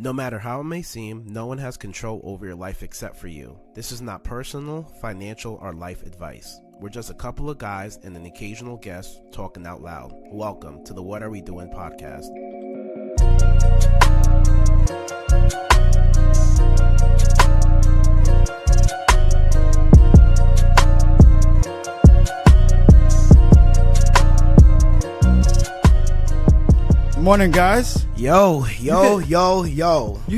No matter how it may seem, no one has control over your life except for you. This is not personal, financial, or life advice. We're just a couple of guys and an occasional guest talking out loud. Welcome to the What Are We Doing podcast. Morning, guys. Yo. You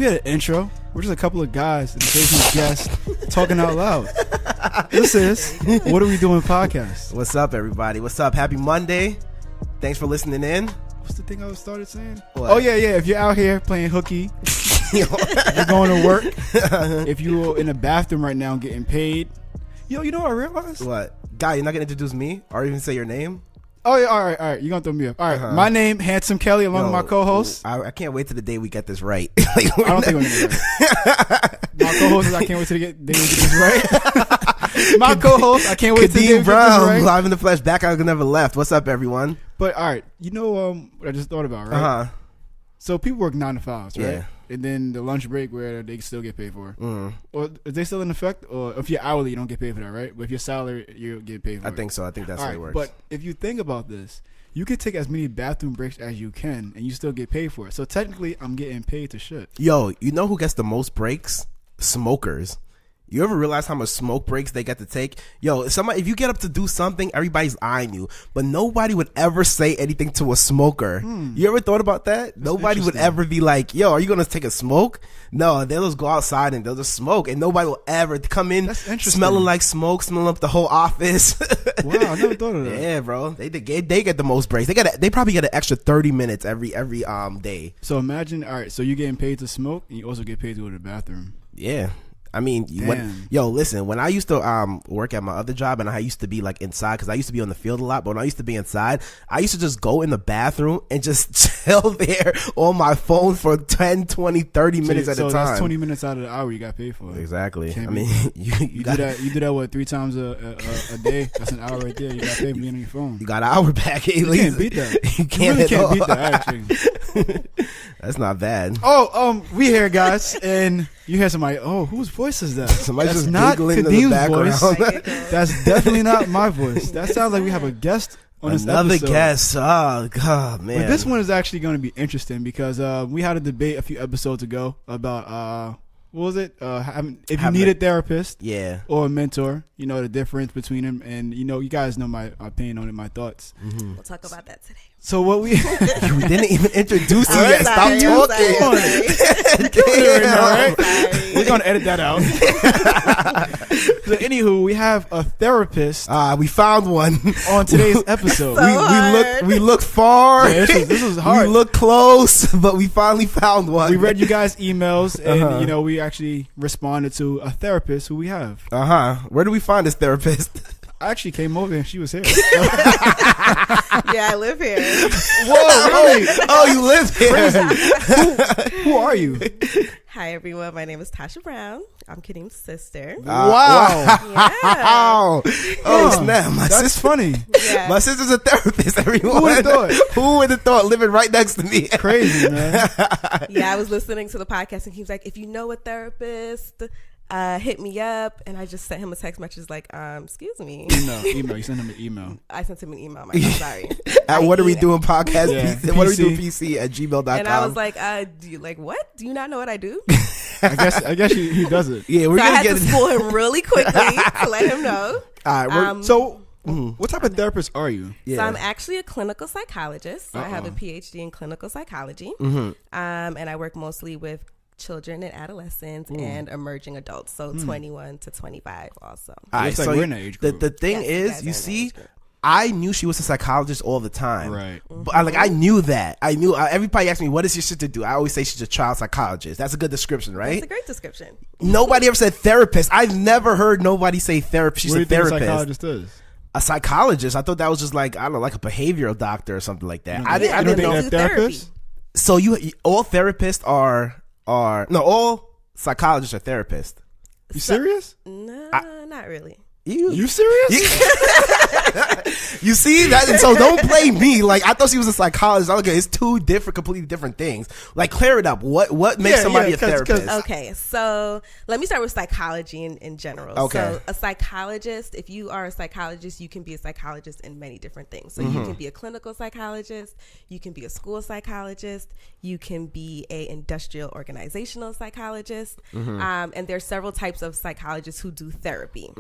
had an intro. We're just a couple of guys and occasional guests talking out loud. This is What Are We Doing podcast. What's up, everybody? What's up? Happy Monday. Thanks for listening in. What's the thing I started saying? What? Oh, yeah. If you're out here playing hooky, if you're going to work, if you're in a bathroom right now getting paid. You know what I realized? What? Guy, you're not going to introduce me or even say your name? Oh, yeah, all right. You're going to throw me up. All right, My name, Handsome Kelly, along with my co-host. I can't wait till the day we get this right. I don't think we're going to get it right. My co-host is I can't wait till the day we get this right. My co-host, I can't wait till the day we get this right. Live in the flesh, back I never left. What's up, everyone? But, all right, you know what I just thought about, right? So people work 9 to 5s, right? Yeah. And then the lunch break where they still get paid for. Or is they still in effect? Or if you're hourly, you don't get paid for that, right? But if you're salary, you get paid for it. I think so. I think that's how it works. But if you think about this, you can take as many bathroom breaks as you can, and you still get paid for it. So technically, I'm getting paid to shit. Yo, you know who gets the most breaks? Smokers. You ever realize how much smoke breaks they get to take? Yo, if you get up to do something, everybody's eyeing you. But nobody would ever say anything to a smoker. You ever thought about that? Nobody would ever be like, yo, are you going to take a smoke? No, they'll just go outside and they'll just smoke. And nobody will ever come in smelling like smoke, smelling up the whole office. Wow, I never thought of that. Yeah, bro. They get the most breaks. They probably get an extra 30 minutes every day. So imagine, all right, so you're getting paid to smoke and you also get paid to go to the bathroom. Yeah. I mean, listen, when I used to work at my other job and I used to be like inside, because I used to be on the field a lot, but when I used to be inside, I used to just go in the bathroom and just chill there on my phone for 10, 20, 30 minutes at a time. So that's 20 minutes out of the hour you got paid for. Exactly. I mean, you do that, what, 3 times a day? That's an hour right there. You got paid for being on your phone. You got an hour back at least. You can't beat that. You can't beat that, actually. That's not bad. We here, guys, and you hear somebody, whose voice is that? Somebody's That's just not giggling in the Kadeem's background. Voice. That's definitely not my voice. That sounds like we have a guest on this episode. Another guest. Oh, God, man. But this one is actually going to be interesting because we had a debate a few episodes ago about, what was it? If you need a therapist or a mentor, you know, the difference between them. And, you know, you guys know my opinion on it, my thoughts. We'll talk about that today. So what we didn't even introduce you yet. Stop talking. We're gonna edit that out. So anywho, we have a therapist. We found one on today's episode. We looked far. Yeah, this was hard. We looked close, but we finally found one. We read you guys' emails, and you know we actually responded to a therapist who we have. Where do we find this therapist? I actually came over and she was here. Yeah, I live here. Whoa, really? Oh, you live here. Who are you? Hi, everyone. My name is Tasha Brown. I'm Kadeem's sister. Wow. Yeah. Oh, snap. That's funny. Yeah. My sister's a therapist, everyone. Who would have thought? Who would have thought, living right next to me? Crazy, man. Yeah, I was listening to the podcast and he was like, if you know a therapist, hit me up. And I just sent him a text message like, excuse me. Email. You sent him an email. I sent him an email. I'm sorry. At What Are We Doing podcast? Yeah. What Are We Doing PC at gmail.com. And I was like, do you like what? Do you not know what I do? I guess he does it. Yeah, I had to school him really quickly to let him know. All right. What type of therapist are you? Yeah. So I'm actually a clinical psychologist. So I have a PhD in clinical psychology. And I work mostly with children and adolescents and emerging adults. So 21 to 25 also. All right, so we're in that age group. The thing is, you see, I knew she was a psychologist all the time. Right. But I knew that. Everybody asked me, what is your sister do? I always say she's a child psychologist. That's a good description, right? That's a great description. Nobody ever said therapist. I've never heard nobody say therapist. She's a therapist. What do you think a psychologist is? A psychologist? I thought that was just like, I don't know, like a behavioral doctor or something like that. I didn't know. Therapist? So all therapists all psychologists are therapists. You serious? No, not really. You serious? You see that? And so don't blame me. Like, I thought she was a psychologist. Okay, it's two completely different things. Like, clear it up. What makes somebody a therapist? Okay, so let me start with psychology in general. Okay. So a psychologist, if you are a psychologist, you can be a psychologist in many different things. So you can be a clinical psychologist, you can be a school psychologist, you can be a industrial organizational psychologist, and there's several types of psychologists who do therapy.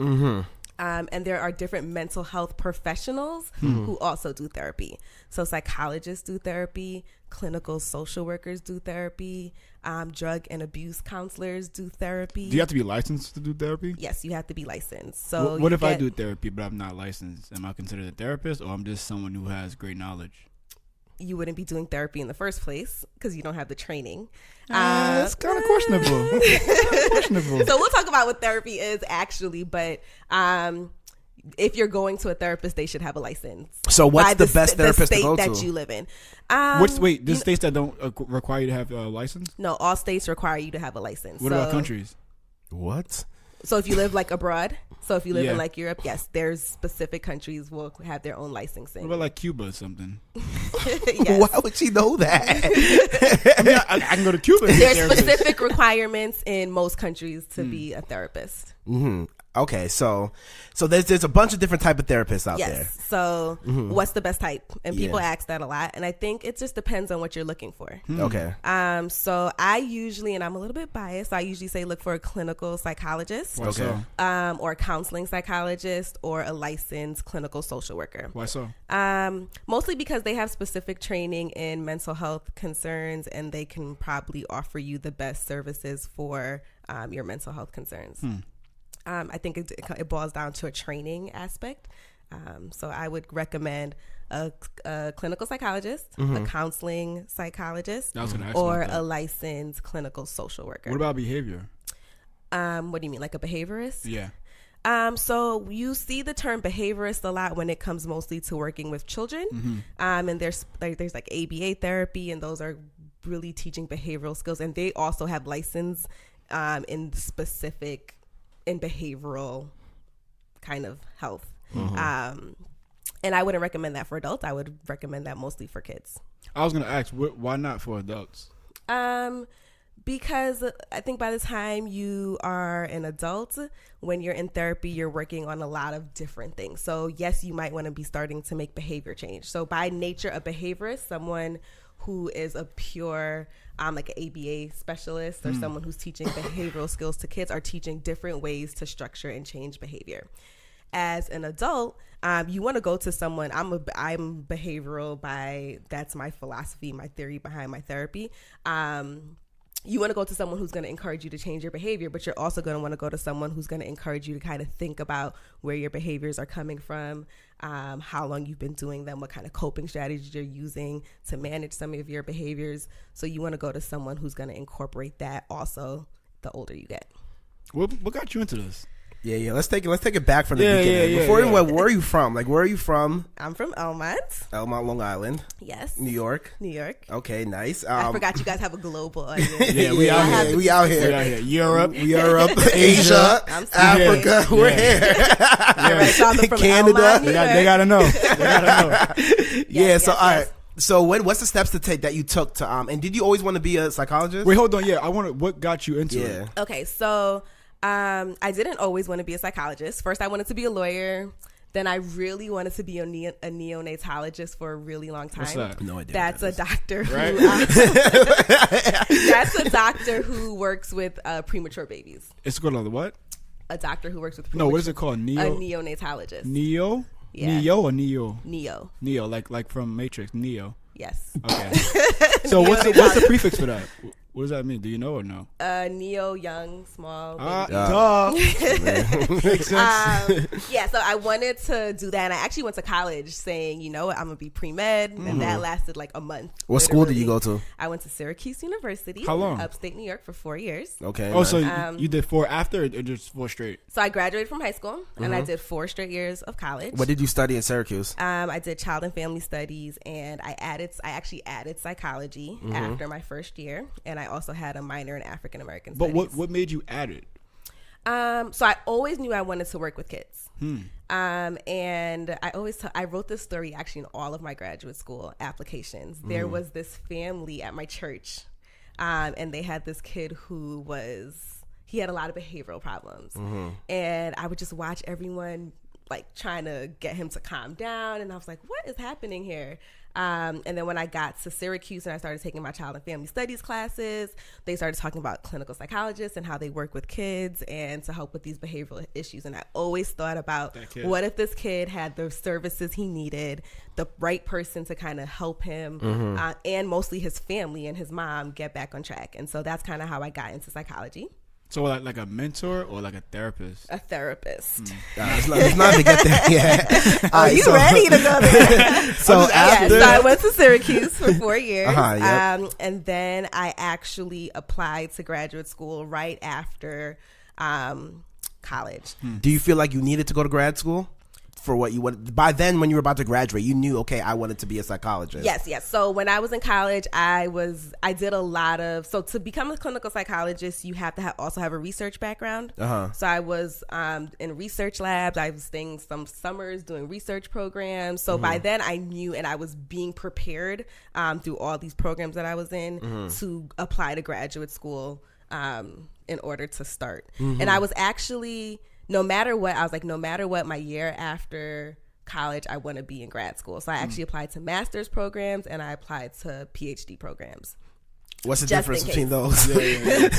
And there are different mental health professionals who also do therapy. So psychologists do therapy, clinical social workers do therapy, drug and abuse counselors do therapy. Do you have to be licensed to do therapy? Yes, you have to be licensed. So what if I do therapy but I'm not licensed? Am I considered a therapist, or I'm just someone who has great knowledge? You wouldn't be doing therapy in the first place because you don't have the training. That's kind of questionable. So we'll talk about what therapy is actually, but if you're going to a therapist, they should have a license. So what's the best therapist the state to go that to? you live in? There's states that don't require you to have a license? No, all states require you to have a license. What about countries? What? So if you live like abroad, so if you live in like Europe, yes, there's specific countries will have their own licensing. What about like Cuba or something? Yes. Why would she know that? I mean, I can go to Cuba. There's specific requirements in most countries to be a therapist. Okay, so there's a bunch of different type of therapists out there. So what's the best type? And people ask that a lot, and I think it just depends on what you're looking for. Okay. So I usually, and I'm a little bit biased, I usually say look for a clinical psychologist. Why so? Or a counseling psychologist or a licensed clinical social worker. Why so? Mostly because they have specific training in mental health concerns, and they can probably offer you the best services for your mental health concerns. I think it boils down to a training aspect. So I would recommend a clinical psychologist, a counseling psychologist, or a licensed clinical social worker. What about behavior? What do you mean, like a behaviorist? Yeah. So you see the term behaviorist a lot when it comes mostly to working with children. And there's like ABA therapy, and those are really teaching behavioral skills. And they also have license in behavioral kind of health. And I wouldn't recommend that for adults. I would recommend that mostly for kids. I was going to ask, why not for adults? Because I think by the time you are an adult, when you're in therapy, you're working on a lot of different things. So yes, you might want to be starting to make behavior change. So by nature, a behaviorist, someone who is a pure like an ABA specialist, or someone who's teaching behavioral skills to kids, are teaching different ways to structure and change behavior. As an adult, you want to go to someone. I'm behavioral that's my philosophy, my theory behind my therapy. You want to go to someone who's going to encourage you to change your behavior, but you're also going to want to go to someone who's going to encourage you to kind of think about where your behaviors are coming from, how long you've been doing them, what kind of coping strategies you're using to manage some of your behaviors. So you want to go to someone who's going to incorporate that also the older you get. What got you into this? Yeah. Let's take it back from the beginning. Before where are you from? Like, where are you from? I'm from Elmont, Long Island. Yes. New York. Okay, nice. I forgot you guys have a global audience. We out here. Europe, Asia, Africa. We're here. All right, so I'm from Canada. Elmont, they gotta know. All right. So what's the steps to take that you took to and did you always want to be a psychologist? Wait, hold on. Yeah, what got you into it? Okay, so I didn't always want to be a psychologist. First, I wanted to be a lawyer. Then I really wanted to be a neonatologist for a really long time. What's that? No idea. That's a doctor who, right? that's a doctor who works with premature babies. It's called a what? A doctor who works with premature. No, what is it called? A neonatologist. Neo? Yeah. Neo or Neo? Neo, like from Matrix, Neo. Yes. Okay. So what's the prefix for that? What does that mean? Do you know or no? Neo, young, small. Duh. Makes sense. Yeah, so I wanted to do that. And I actually went to college saying, you know what, I'm going to be pre-med. And that lasted like a month. What school did you go to? I went to Syracuse University. How long? Upstate New York for 4 years. Okay. Oh, nice. So you did 4 after or just 4 straight? So I graduated from high school and I did 4 straight years of college. What did you study in Syracuse? I did child and family studies, and I actually added psychology after my first year. And I also had a minor in African American studies. But what made you add it? So I always knew I wanted to work with kids. And I wrote this story actually in all of my graduate school applications. There was this family at my church, and they had this kid he had a lot of behavioral problems. And I would just watch everyone like trying to get him to calm down. And I was like, what is happening here? And then when I got to Syracuse and I started taking my child and family studies classes, they started talking about clinical psychologists and how they work with kids and to help with these behavioral issues. And I always thought about what if this kid had the services he needed, the right person to kind of help him, and mostly his family and his mom get back on track. And so that's kind of how I got into psychology. So like a mentor or like a therapist? A therapist. It's not to get there yet. Are you ready to go there? So I went to Syracuse for 4 years. Yep. And then I actually applied to graduate school right after college. Do you feel like you needed to go to grad school? For what you wanted by then, when you were about to graduate, you knew, okay, I wanted to be a psychologist. Yes. So when I was in college, I did a lot of, so to become a clinical psychologist, you have to also have a research background. So I was in research labs. I was staying some summers doing research programs. So by then I knew, and I was being prepared through all these programs that I was in to apply to graduate school in order to start. And I was actually, no matter what, my year after college, I want to be in grad school. So I actually applied to master's programs and I applied to PhD programs. What's the difference between those? So a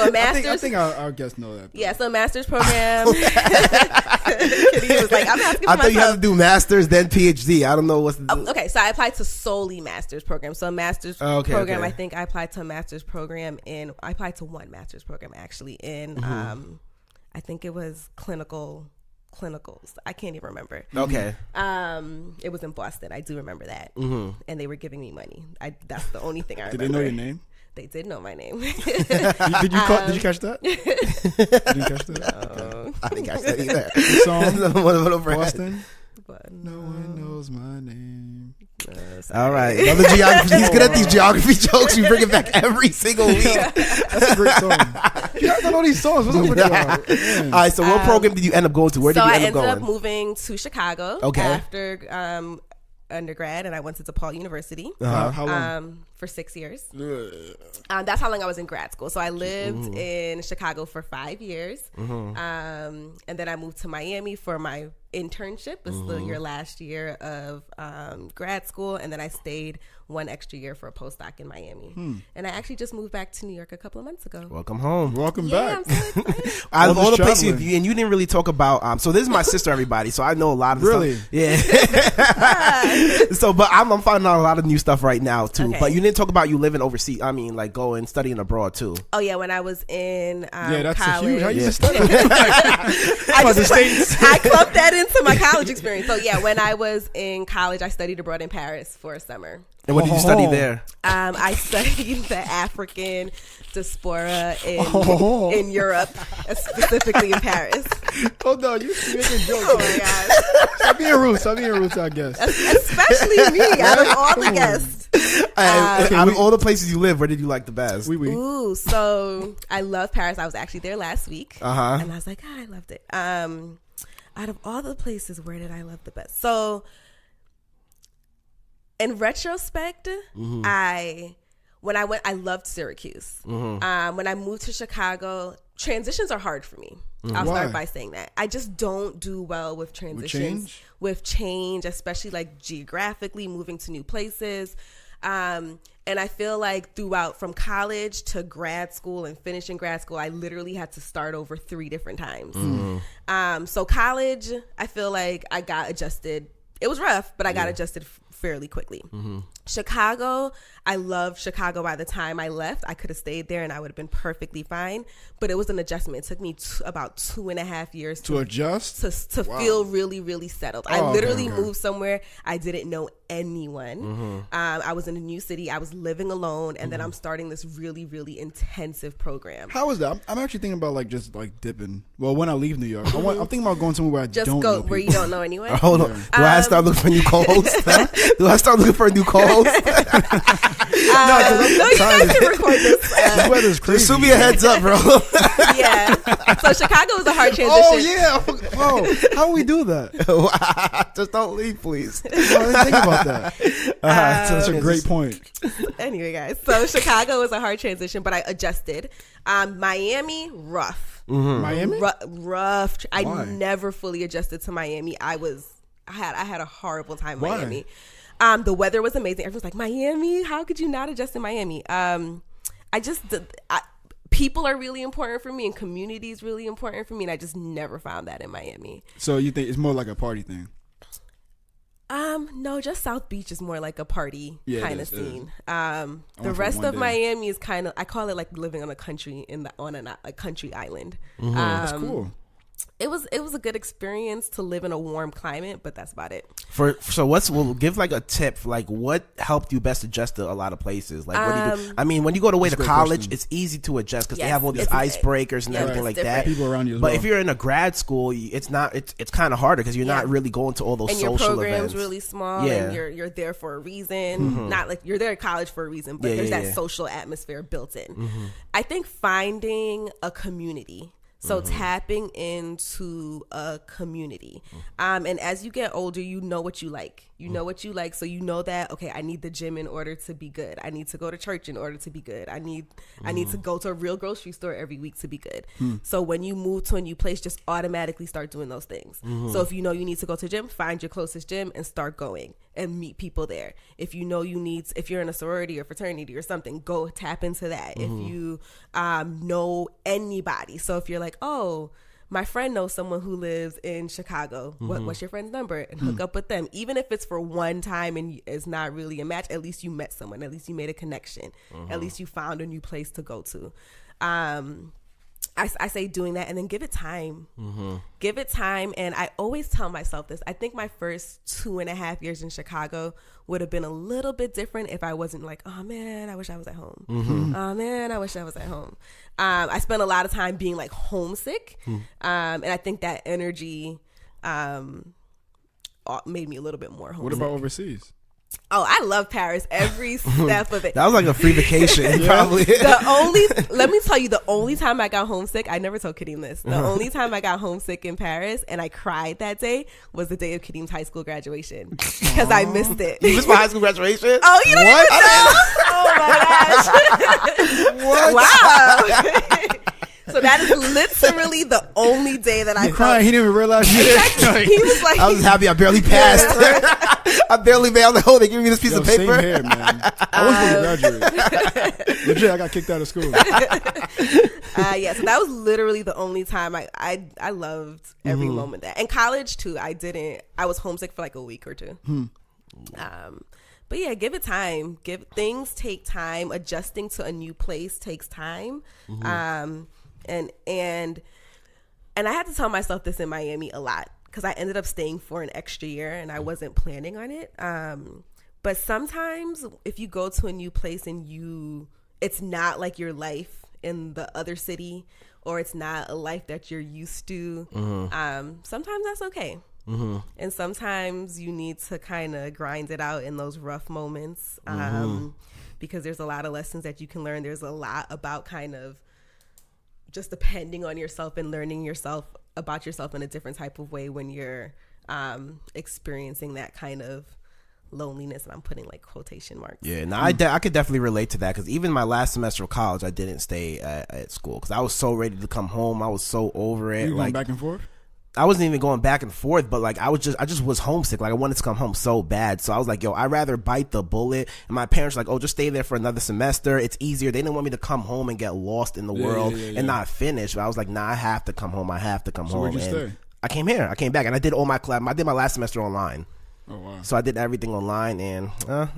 master's. I think our guests know that. Yeah, so a master's program. Kitty was like, I'm asking for I thought you had to do master's then PhD. I don't know what's. Okay, so I applied to solely master's program. So a master's program. I think I applied to a master's program I applied to one master's program actually in. I think it was clinicals. I can't even remember. Okay. It was in Boston. I do remember that. And they were giving me money. That's the only thing I remember. Did they know your name? They did know my name. Did you catch that? Did you catch that? No. I didn't catch that either. The song Boston. But no one knows my name. All right. Another geography. He's good at these geography jokes. You bring it back every single week. That's a great song. You guys don't know these songs. What's up with y'all? All right. So what program did you end up going to? Where did you end up going? So I ended up moving to Chicago after undergrad, and I went to DePaul University. How long? For 6 years. That's how long I was in grad school. So I lived in Chicago for 5 years. And then I moved to Miami for my internship. It was your last year of grad school. And then I stayed 1 extra year for a postdoc in Miami. And I actually just moved back to New York a couple of months ago. Welcome home. Welcome back. I'm so excited. All the places and you didn't really talk about. So this is my sister, everybody. So I know a lot of stuff. Yeah. So, but I'm finding out a lot of new stuff right now too. Okay. But you didn't talk about you living overseas. I mean, like going studying abroad too. Oh yeah, when I was in that's college. huge. How you just study? I clumped that into my college experience. So yeah, when I was in college, I studied abroad in Paris for a summer. And what did you study there? I studied the African diaspora in Europe, specifically in Paris. Hold on, you making jokes. Oh my gosh. Stop being rude to our guests. Especially me, out of all the guests. Out of all the places you live, where did you like the best? Ooh, so I love Paris. I was actually there last week. And I was like, I loved it. Out of all the places, where did I love the best? So in retrospect, I loved Syracuse. When I moved to Chicago, transitions are hard for me. I'll start by saying that. I just don't do well with transitions. With change, especially like geographically, moving to new places. And I feel like throughout from college to grad school and finishing grad school, I literally had to start over 3 different times. So college, I feel like I got adjusted. It was rough, but I got adjusted fairly quickly. Chicago, I loved Chicago. By the time I left, I could have stayed there and I would have been perfectly fine. But it was an adjustment. It took me about 2.5 years to adjust, to feel really, really settled. I literally moved somewhere I didn't know anyone. I was in a new city. I was living alone, and then I'm starting this really, really intensive program. How was that? I'm actually thinking about just dipping. Well, when I leave New York, I'm thinking about going somewhere where I don't know people. Where you don't know anyone. Hold on. Do I start looking for new co-hosts? Do I start looking for a new co-host? No, you guys can record this. This weather's crazy. Shoot me a heads up, bro. Yeah. So Chicago was a hard transition. Oh yeah. Oh, how do we do that? Just don't leave, please. I didn't think about that. That's a great point. Anyway, guys, so Chicago was a hard transition, but I adjusted. Miami, rough. Mm-hmm. Miami, rough. Why? I never fully adjusted to Miami. I had a horrible time in Why? Miami. The weather was amazing. Everyone's like, Miami, how could you not adjust in Miami? People are really important for me, and community is really important for me, and I just never found that in Miami. So you think it's more like a party thing? No, just South Beach is more like a party kind of scene. The rest of day. Miami is kind of, I call it like living on a country on a country island. Mm-hmm. That's cool. It was a good experience to live in a warm climate, but that's about it. We'll give like a tip, like what helped you best adjust to a lot of places? Like what do you do? I mean, when you go away to college, it's easy to adjust because they have all these icebreakers and everything like that. People around you as but well. if you're in a grad school, it's kind of harder because you're not really going to all those social events. And your program's really small, and you're there for a reason. Mm-hmm. Not like you're there at college for a reason, but there's that social atmosphere built in. Mm-hmm. I think finding a community. So tapping into a community. And as you get older, you know what you like. So you know that, okay, I need the gym in order to be good. I need to go to church in order to be good. I need to go to a real grocery store every week to be good. So when you move to a new place, just automatically start doing those things. So if you know you need to go to the gym, find your closest gym and start going and meet people there. If you know if you're in a sorority or fraternity or something, go tap into that. If you know anybody. So if you're like, oh, my friend knows someone who lives in Chicago. What's your friend's number? And hook up with them. Even if it's for one time and it's not really a match, at least you met someone. At least you made a connection. At least you found a new place to go to. I say doing that, and then give it time. Give it time. And I always tell myself this. I think my first 2.5 years in Chicago would have been a little bit different if I wasn't like, oh man, I wish I was at home. Oh man, I wish I was at home. I spent a lot of time being like homesick. And I think that energy made me a little bit more homesick. What about overseas? Oh, I love Paris every step of it. That was like a free vacation, probably. Let me tell you, the only time I got homesick, I never told Kadeem this. The only time I got homesick in Paris and I cried that day was the day of Kadeem's high school graduation because I missed it. You missed my high school graduation? Oh, you don't even know? Oh my gosh! Wow. So that is literally the only day that I cried. He didn't even realize you did. He was like, I was happy I barely passed. I barely made. I was like, oh, they give me this piece of paper. Same here, man. I was going to graduate. Legit, I got kicked out of school. So that was literally the only time I loved every moment there. And college too. I was homesick for like a week or two. But yeah, give it time. Things take time. Adjusting to a new place takes time. And I had to tell myself this in Miami a lot because I ended up staying for an extra year and I wasn't planning on it. But sometimes if you go to a new place and it's not like your life in the other city, or it's not a life that you're used to, sometimes that's okay. And sometimes you need to kind of grind it out in those rough moments, because there's a lot of lessons that you can learn. There's a lot about kind of just depending on yourself and learning about yourself in a different type of way when you're experiencing that kind of loneliness, and I'm putting like quotation marks. Yeah, no, I could definitely relate to that because even my last semester of college, I didn't stay at school because I was so ready to come home. I was so over it. You going back and forth? I wasn't even going back and forth, but like I just was homesick. Like I wanted to come home so bad. So I was like, yo, I'd rather bite the bullet. And my parents were like, oh, just stay there for another semester. It's easier. They didn't want me to come home and get lost in the world and not finish. But I was like, nah, I have to come home. I have to come home. Where'd you stay? I came here. I came back and I did all my class. I did my last semester online. Oh, wow. So I did everything online, and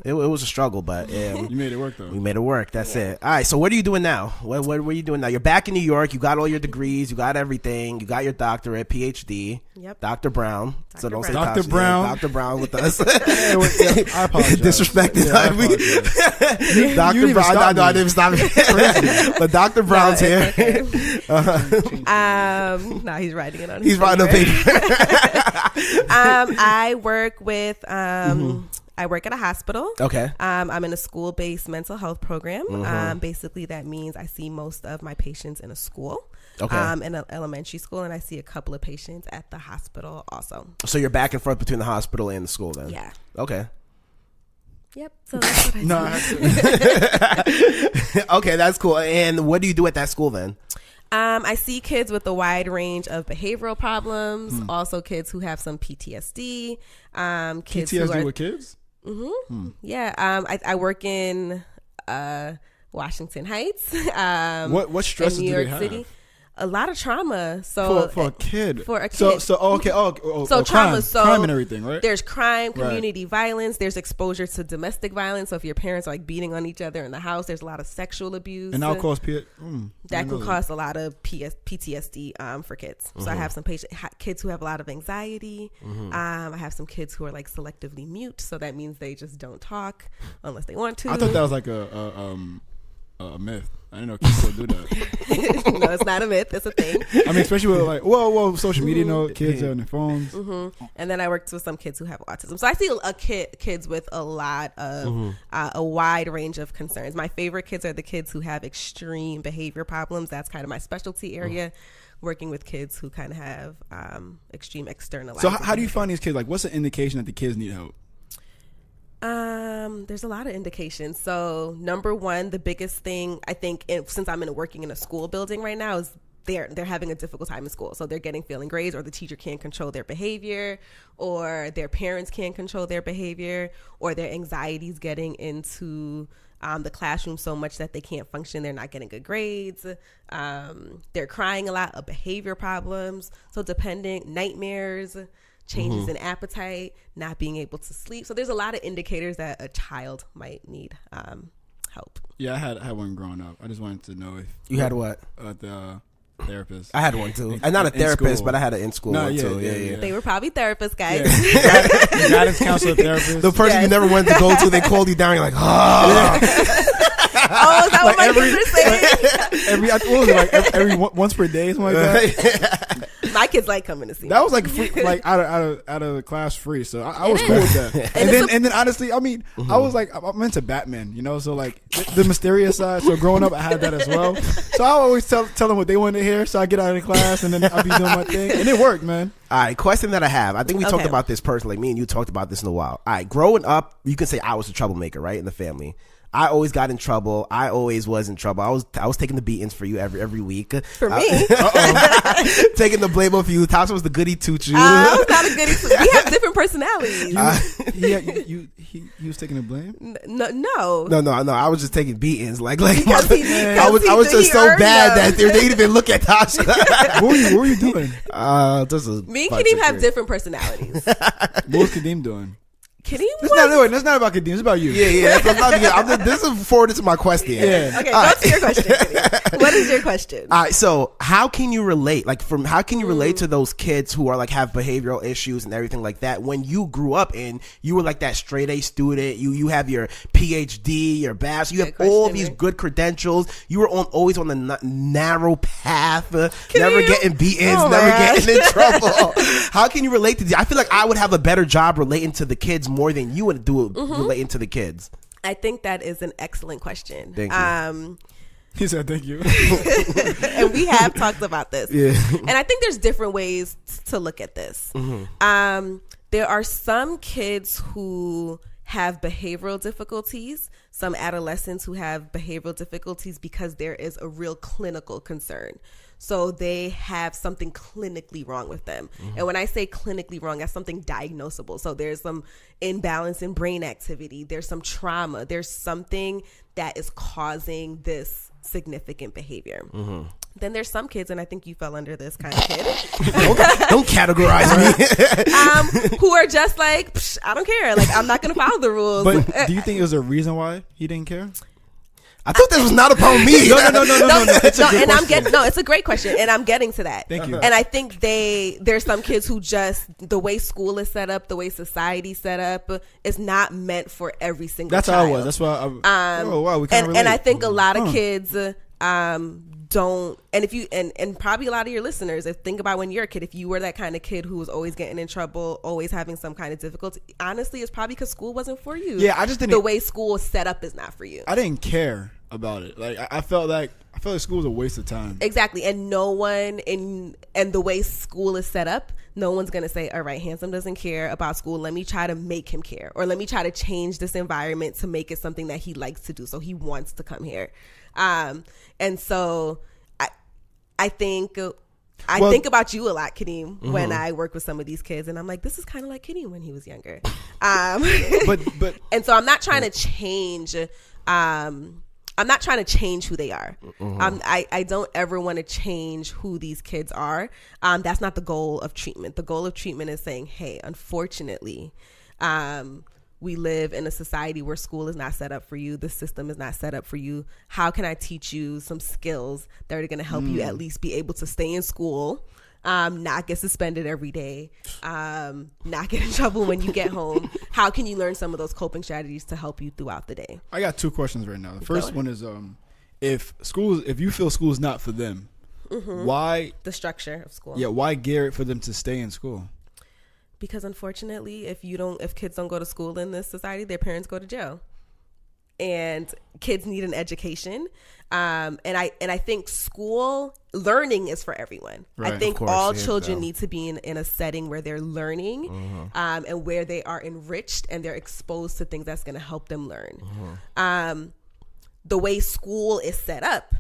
it was a struggle, but you made it work though. We made it work. That's it. All right. So what are you doing now? What are you doing now? You're back in New York. You got all your degrees. You got everything. You got your doctorate, PhD. Yep. Dr. Brown. So don't say Dr. Tasha. Brown. Dr. Brown with us. I apologize. Disrespected. I apologize. Dr. Brown. No, I didn't stop me. But Dr. Brown's here. No, he's writing it on. He's writing a paper. I work with I work at a hospital. Okay. I'm in a school-based mental health program. Basically, that means I see most of my patients in a school. Okay. In an elementary school, and I see a couple of patients at the hospital also. So you're back and forth between the hospital and the school then? Yeah. Okay. Yep. So that's what I do. Okay, that's cool. And what do you do at that school then? I see kids with a wide range of behavioral problems, also kids who have some PTSD. Kids PTSD with kids? Yeah. I work in Washington Heights. What stresses do they have? City. A lot of trauma. So for a kid. So trauma. Crime and everything, right? There's crime, community violence. There's exposure to domestic violence. So if your parents are like beating on each other in the house, there's a lot of sexual abuse. And that'll cause that can cause a lot of PTSD for kids. So I have some kids who have a lot of anxiety. I have some kids who are like selectively mute. So that means they just don't talk unless they want to. I thought that was like a myth. I didn't know kids still do that. No, it's not a myth. It's a thing. I mean, especially with like, social media, kids on their phones. And then I worked with some kids who have autism. So I see kids with a lot of, a wide range of concerns. My favorite kids are the kids who have extreme behavior problems. That's kind of my specialty area. Working with kids who kind of have extreme externalized. So how do you find these kids? Like, what's the indication that the kids need help? There's a lot of indications. So number one, the biggest thing I think, since I'm working in a school building right now, is they're having a difficult time in school. So they're getting failing grades, or the teacher can't control their behavior, or their parents can't control their behavior, or their anxiety's getting into the classroom so much that they can't function. They're not getting good grades. They're crying a lot, of behavior problems. So nightmares, changes in appetite, not being able to sleep. So there's a lot of indicators that a child might need help. Yeah, I had one growing up. I just wanted to know if you had what? The therapist. I had one too. And not a therapist, but I had an in-school one too. Yeah. They were probably therapists, guys. Yeah. Guidance counselor, therapist. The person you never wanted to go to, they called you down. You're like, oh. Oh, is that what my kids are saying? Every once per day, something like that. My kids like coming to see me. That was like free, like out of the class free. So I was cool with that. And then honestly, I mean, I was like, I'm into Batman, so like the mysterious side. So growing up, I had that as well. So I always tell them what they wanted to hear. So I get out of the class and then I'll be doing my thing, and it worked, man. All right, question that I have. I think we talked about this personally. Me and you talked about this in a while. All right, growing up, you can say I was a troublemaker, right, in the family. I always got in trouble. I always was in trouble. I was taking the beatings for you every week. For me, taking the blame off you. Tasha was the goody two shoes. I was not a goody two. We have different personalities. He was taking the blame. No. I was just taking beatings. I was just so bad that they didn't even look at Tasha. What were you doing? Me and Kadeem have different personalities. What was Kadeem doing? That's not about Kadeem. It's about you. Yeah. This is forwarded to my question. Yeah. Okay, go to your question. What is your question? All right. So, how can you relate? How can you relate to those kids who are have behavioral issues and everything like that? When you grew up and you were that straight A student, you have your PhD, your bachelor's, you have all these good credentials. You were always on the narrow path, never getting beatings, never getting in trouble. How can you relate to these? I feel like I would have a better job relating to the kids more than you would do relating to the kids. I think that is an excellent question. Thank you. He said thank you. And we have talked about this. Yeah. And I think there's different ways to look at this. There are some kids who have behavioral difficulties, some adolescents who have behavioral difficulties because there is a real clinical concern. So they have something clinically wrong with them. And when I say clinically wrong, that's something diagnosable. So there's some imbalance in brain activity. There's some trauma. There's something that is causing this significant behavior. Then there's some kids, and I think you fell under this kind of kid. Don't categorize me. Who are just like, I don't care. I'm not going to follow the rules. But do you think there's a reason why he didn't care? I thought this was not about me. No. It's a great question, and I'm getting to that. Thank you. And I think there's some kids who just, the way school is set up, the way society's set up, is not meant for every single child. That's how I was. That's why we kind of relate. And I think a lot of kids don't, and if you, and probably a lot of your listeners, if think about when you're a kid, if you were that kind of kid who was always getting in trouble, always having some kind of difficulty, honestly, it's probably because school wasn't for you. Yeah, I just didn't. The way school is set up is not for you. I didn't care about it. Like I felt like school was a waste of time. Exactly, and no one and the way school is set up, no one's gonna say, all right, Handsome doesn't care about school. Let me try to make him care, or let me try to change this environment to make it something that he likes to do, so he wants to come here. And so I think about you a lot, Kadeem, mm-hmm. when I work with some of these kids, and I'm like, this is kind of like Kadeem when he was younger. But and so I'm not trying to change. I'm not trying to change who they are. Mm-hmm. I don't ever want to change who these kids are. That's not the goal of treatment. The goal of treatment is saying, hey, unfortunately, we live in a society where school is not set up for you. The system is not set up for you. How can I teach you some skills that are going to help you at least be able to stay in school, not get suspended every day, not get in trouble when you get home? How can you learn some of those coping strategies to help you throughout the day? I got 2 questions right now. The first one is, if you feel school is not for them, mm-hmm. why the structure of school? Yeah, why gear it for them to stay in school? Because unfortunately, if kids don't go to school in this society, their parents go to jail, and kids need an education. And I think school learning is for everyone. Right, I think all children need to be in a setting where they're learning, mm-hmm. And where they are enriched and they're exposed to things that's going to help them learn. Mm-hmm. The way school is set up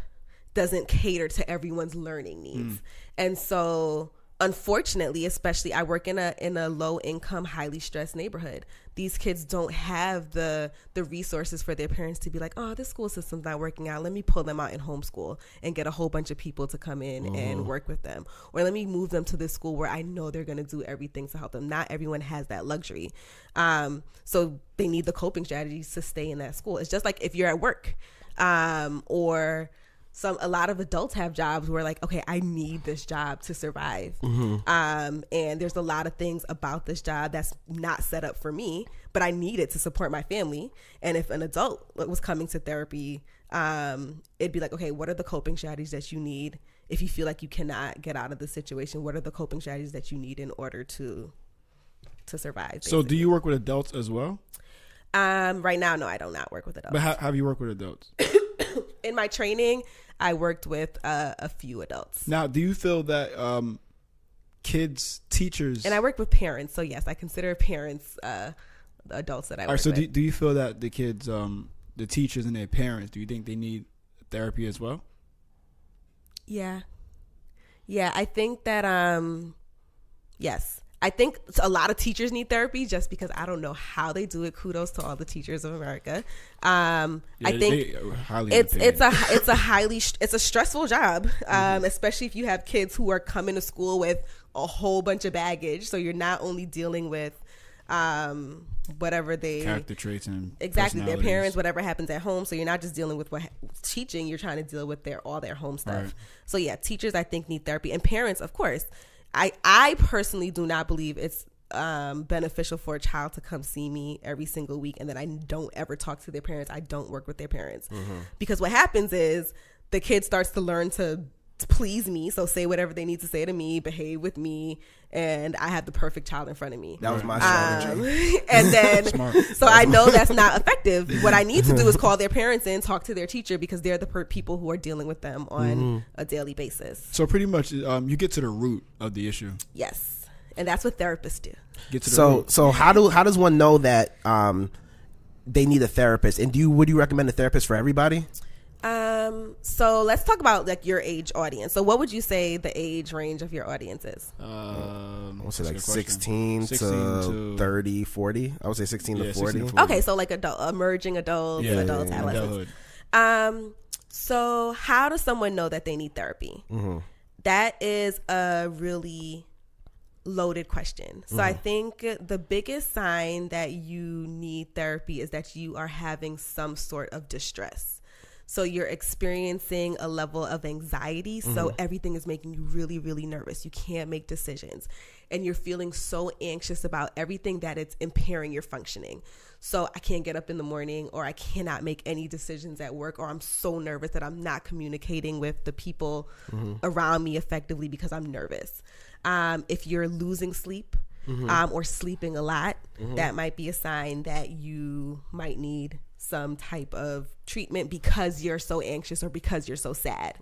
doesn't cater to everyone's learning needs, and so. Unfortunately, especially I work in a low income, highly stressed neighborhood. These kids don't have the resources for their parents to be like, oh, this school system's not working out. Let me pull them out in homeschool and get a whole bunch of people to come in and work with them. Or let me move them to this school where I know they're going to do everything to help them. Not everyone has that luxury. So they need the coping strategies to stay in that school. It's just like if you're at work, or a lot of adults have jobs where like, okay, I need this job to survive. Mm-hmm. And there's a lot of things about this job that's not set up for me, but I need it to support my family. And if an adult was coming to therapy, it'd be like, okay, what are the coping strategies that you need? If you feel like you cannot get out of the situation, what are the coping strategies that you need in order to survive? Basically. So do you work with adults as well? Right now, no, I do not work with adults. But have you worked with adults? In my training, I worked with a few adults. Now, do you feel that kids, teachers... And I work with parents, so yes, I consider parents the adults that I work with. So do you feel that the kids, the teachers and their parents, do you think they need therapy as well? Yeah. Yeah, I think that, yes. I think a lot of teachers need therapy just because I don't know how they do it. Kudos to all the teachers of America. I think it's a stressful job, especially if you have kids who are coming to school with a whole bunch of baggage. So you're not only dealing with whatever they character traits and exactly their parents, whatever happens at home. So you're not just dealing with teaching. You're trying to deal with all their home stuff. Right. So yeah, teachers I think need therapy, and parents, of course. I personally do not believe it's beneficial for a child to come see me every single week and then I don't ever talk to their parents. I don't work with their parents. Mm-hmm. Because what happens is the kid starts to learn to please me, so say whatever they need to say to me, behave with me, and I have the perfect child in front of me. That was my strategy. And then so I know that's not effective. What I need to do is call their parents in, talk to their teacher, because they're the people who are dealing with them on a daily basis. So pretty much you get to the root of the issue. Yes, and that's what therapists do. Get to the root. So how does one know that they need a therapist, and would you recommend a therapist for everybody? So let's talk about like your age audience. So what would you say the age range of your audience is? I would say like 16 to 30, 40. I would say 16 to 40. Okay, so like emerging adults, adults, adolescents. So how does someone know that they need therapy? Mm-hmm. That is a really loaded question. So I think the biggest sign that you need therapy is that you are having some sort of distress. So you're experiencing a level of anxiety. So everything is making you really, really nervous. You can't make decisions. And you're feeling so anxious about everything that it's impairing your functioning. So I can't get up in the morning, or I cannot make any decisions at work, or I'm so nervous that I'm not communicating with the people around me effectively because I'm nervous. If you're losing sleep or sleeping a lot, that might be a sign that you might need some type of treatment because you're so anxious or because you're so sad.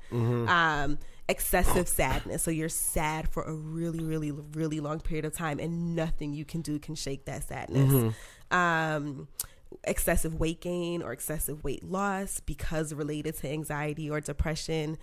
Excessive sadness. So you're sad for a really, really, really long period of time, and nothing you can do can shake that sadness. Excessive weight gain or excessive weight loss because related to anxiety or depression.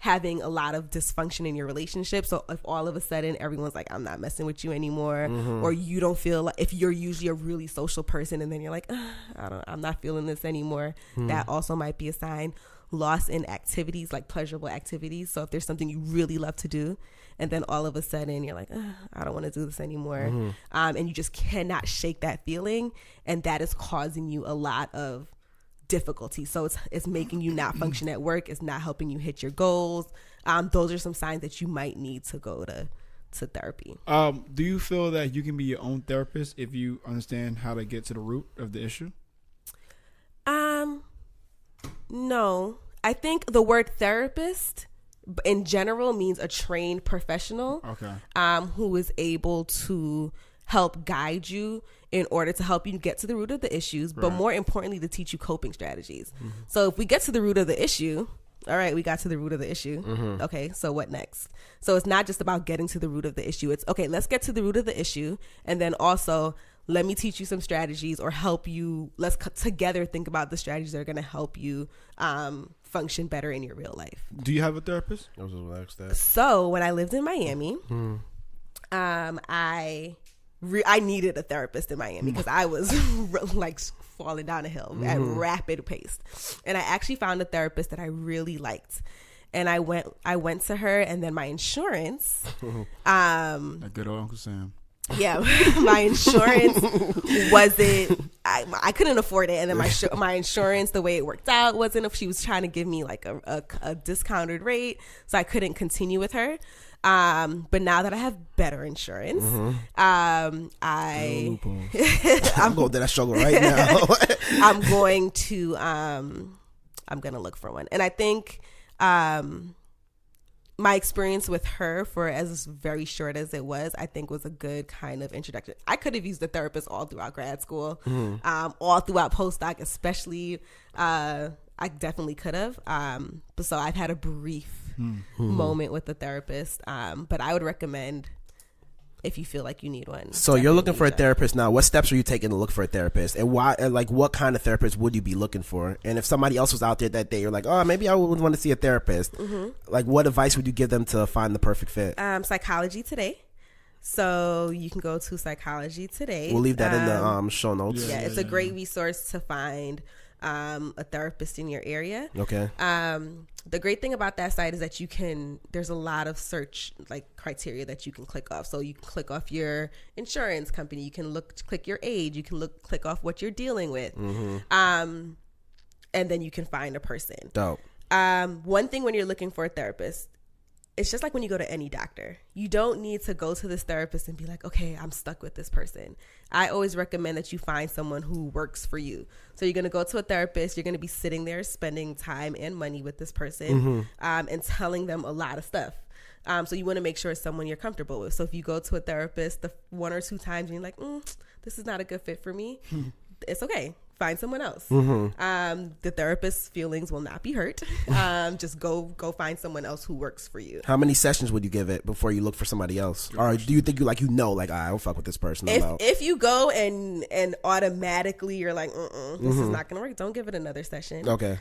Having a lot of dysfunction in your relationship. So if all of a sudden everyone's like, I'm not messing with you anymore, or you don't feel like, if you're usually a really social person and then you're like, I'm not feeling this anymore, that also might be a sign. Loss in activities, like pleasurable activities. So if there's something you really love to do, and then all of a sudden you're like, I don't want to do this anymore. And you just cannot shake that feeling. And that is causing you a lot of difficulty. So it's making you not function at work. It's not helping you hit your goals. Those are some signs that you might need to go to therapy. Do you feel that you can be your own therapist if you understand how to get to the root of the issue? No. I think the word therapist in general means a trained professional who is able to help guide you in order to help you get to the root of the issues, but more importantly, to teach you coping strategies. So if we get to the root of the issue, all right, we got to the root of the issue. Okay, so what next? So it's not just about getting to the root of the issue. It's, okay, let's get to the root of the issue. And then also, let me teach you some strategies or help you. Let's together think about the strategies that are going to help you function better in your real life. Do you have a therapist? I was just going to ask that. So when I lived in Miami, I needed a therapist in Miami because I was like falling down a hill at rapid pace. And I actually found a therapist that I really liked. And I went to her, and then my insurance, that good old Uncle Sam. Yeah, my insurance wasn't, I couldn't afford it. And then my insurance, the way it worked out wasn't, she was trying to give me like a discounted rate. So I couldn't continue with her. But now that I have better insurance, I'm going through that struggle right now. I'm going to look for one. And I think, my experience with her, for as very short as it was, I think was a good kind of introduction. I could have used a therapist all throughout grad school, all throughout postdoc, especially. I definitely could have. But so I've had a brief moment with the therapist. But I would recommend, if you feel like you need one. So you're looking for a therapist now. What steps are you taking to look for a therapist, and why? And like, what kind of therapist would you be looking for? And if somebody else was out there that day, you're like, oh, maybe I would want to see a therapist. Like, what advice would you give them to find the perfect fit? Psychology Today. So you can go to Psychology Today. We'll leave that in the show notes. Yeah, it's a great resource to find a therapist in your area. Okay. The great thing about that site is that there's a lot of search like criteria that you can click off. So you can click off your insurance company. You can click your age. You can click off what you're dealing with. And then you can find a person. Dope. One thing when you're looking for a therapist, it's just like when you go to any doctor. You don't need to go to this therapist and be like, okay, I'm stuck with this person. I always recommend that you find someone who works for you. So you're going to go to a therapist. You're going to be sitting there spending time and money with this person and telling them a lot of stuff. So you want to make sure it's someone you're comfortable with. So if you go to a therapist the one or two times and you're like, this is not a good fit for me, it's okay. Find someone else. The therapist's feelings will not be hurt. Just go find someone else who works for you. How many sessions would you give it before you look for somebody else? Or do you think I don't fuck with this person? If you go and automatically you're like, this is not gonna work, don't give it another session. Okay.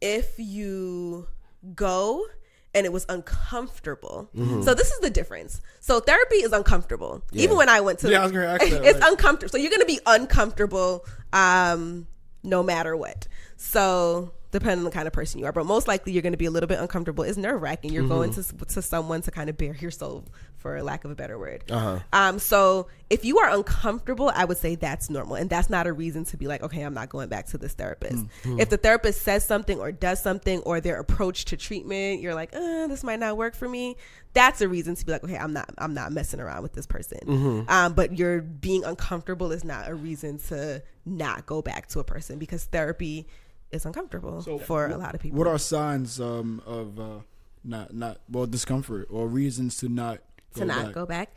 If you go and it was uncomfortable. So this is the difference. So therapy is uncomfortable. Yeah. Even when I went to, I was gonna ask that, it's uncomfortable. So you're going to be uncomfortable no matter what. So depending on the kind of person you are, but most likely you're going to be a little bit uncomfortable. It's nerve-wracking. You're going to someone to kind of bare your soul, for lack of a better word. So if you are uncomfortable, I would say that's normal, and that's not a reason to be like, okay, I'm not going back to this therapist. If the therapist says something or does something, or their approach to treatment, you're like, this might not work for me, that's a reason to be like, okay, I'm not messing around with this person. But you're being uncomfortable is not a reason to not go back to a person, because therapy is uncomfortable for a lot of people. What are signs of discomfort or reasons to not go back?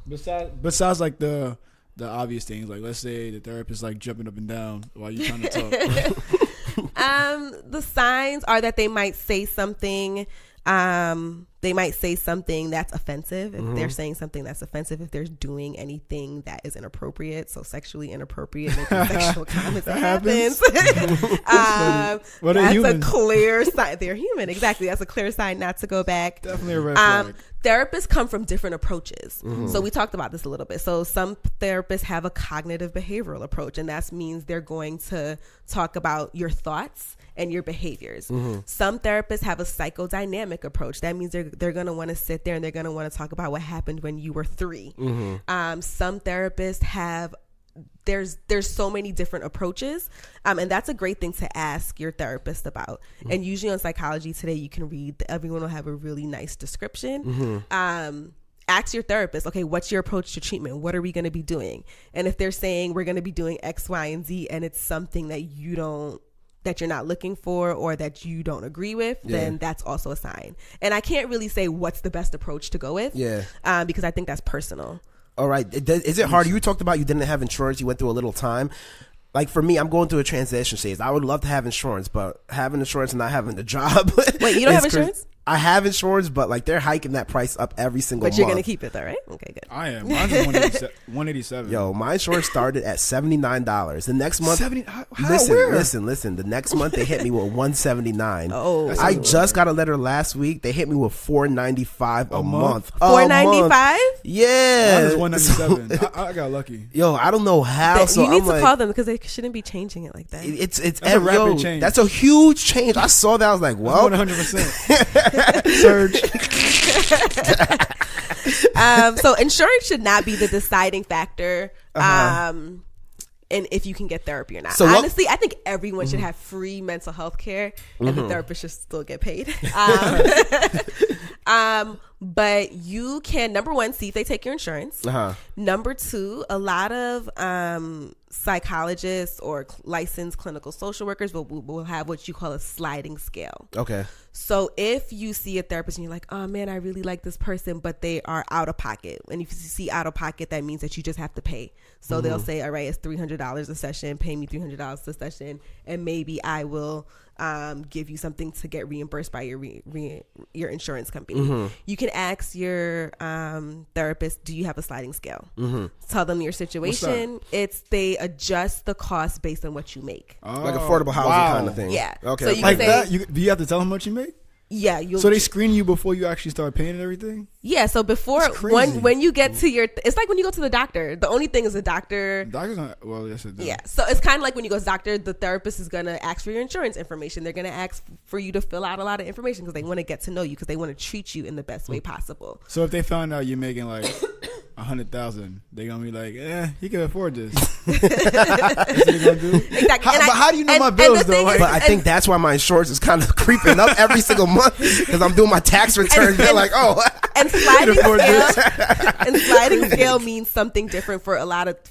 Besides like the obvious things, like let's say the therapist like jumping up and down while you're trying to talk. The signs are that they might say something. They might say something that's offensive. If they're saying something that's offensive, if they're doing anything that is inappropriate, so sexually inappropriate, making sexual comments, that happens. That's a clear sign. They're human, exactly. That's a clear sign not to go back. Definitely a red flag. Therapists come from different approaches. So we talked about this a little bit. So some therapists have a cognitive behavioral approach, and that means they're going to talk about your thoughts and your behaviors. Some therapists have a psychodynamic approach. That means they're going to want to sit there and they're going to want to talk about what happened when you were 3. Some therapists have, there's so many different approaches, and that's a great thing to ask your therapist about. And usually on Psychology Today, you can read, everyone will have a really nice description. Ask your therapist, okay, what's your approach to treatment? What are we going to be doing? And if they're saying we're going to be doing X, Y, and Z, and it's something that that you're not looking for or that you don't agree with, then that's also a sign. And I can't really say what's the best approach to go with, because I think that's personal. All right. Is it hard? You talked about you didn't have insurance. You went through a little time. Like for me, I'm going through a transition phase. I would love to have insurance, but having insurance and not having a job. Wait, you don't have insurance? I have insurance, but like they're hiking that price up every single month. But you're going to keep it though, right? Okay, good. I am. Mine's $187. Yo, my insurance started at $79. The next month, listen. The next month they hit me with $179. Oh, I just got a letter last week. They hit me with $495 a month. $495? Yeah, mine was $197. I got lucky. Yo, I don't know how. You need to call them because they shouldn't be changing it like that. It's a rapid change. That's a huge change. I saw that. I was like, well, 100%. Surge. So insurance should not be the deciding factor and if you can get therapy or not. So honestly, I think everyone should have free mental health care, and the therapist should still get paid. But you can, number one, see if they take your insurance. Number two, a lot of psychologists or licensed clinical social workers will have what you call a sliding scale. Okay. So if you see a therapist and you're like, oh man, I really like this person, but they are out of pocket. And if you see out of pocket, that means that you just have to pay. So they'll say, all right, it's $300 a session, pay me $300 a session, and maybe I will give you something to get reimbursed by your insurance company. You can ask your therapist, do you have a sliding scale? Tell them your situation. They adjust the cost based on what you make. Like affordable housing kind of thing. Yeah. Okay. So you like say, that? Do you have to tell them what you make? Yeah. So they screen you before you actually start paying and everything? Yeah. So before, when you get to it's like when you go to the doctor. The only thing is the doctor. Doctor's not, well, yes it does. Yeah. So it's kind of like when you go to the doctor, the therapist is going to ask for your insurance information. They're going to ask for you to fill out a lot of information because they want to get to know you, because they want to treat you in the best way possible. So if they found out you're making like 100,000, they're gonna be like, he can afford this. That's what they gonna do? Exactly. But how do you know my bills though? But I think that's why my insurance is kind of creeping up every single month, because I'm doing my tax returns. They're like, oh. And sliding scale means something different for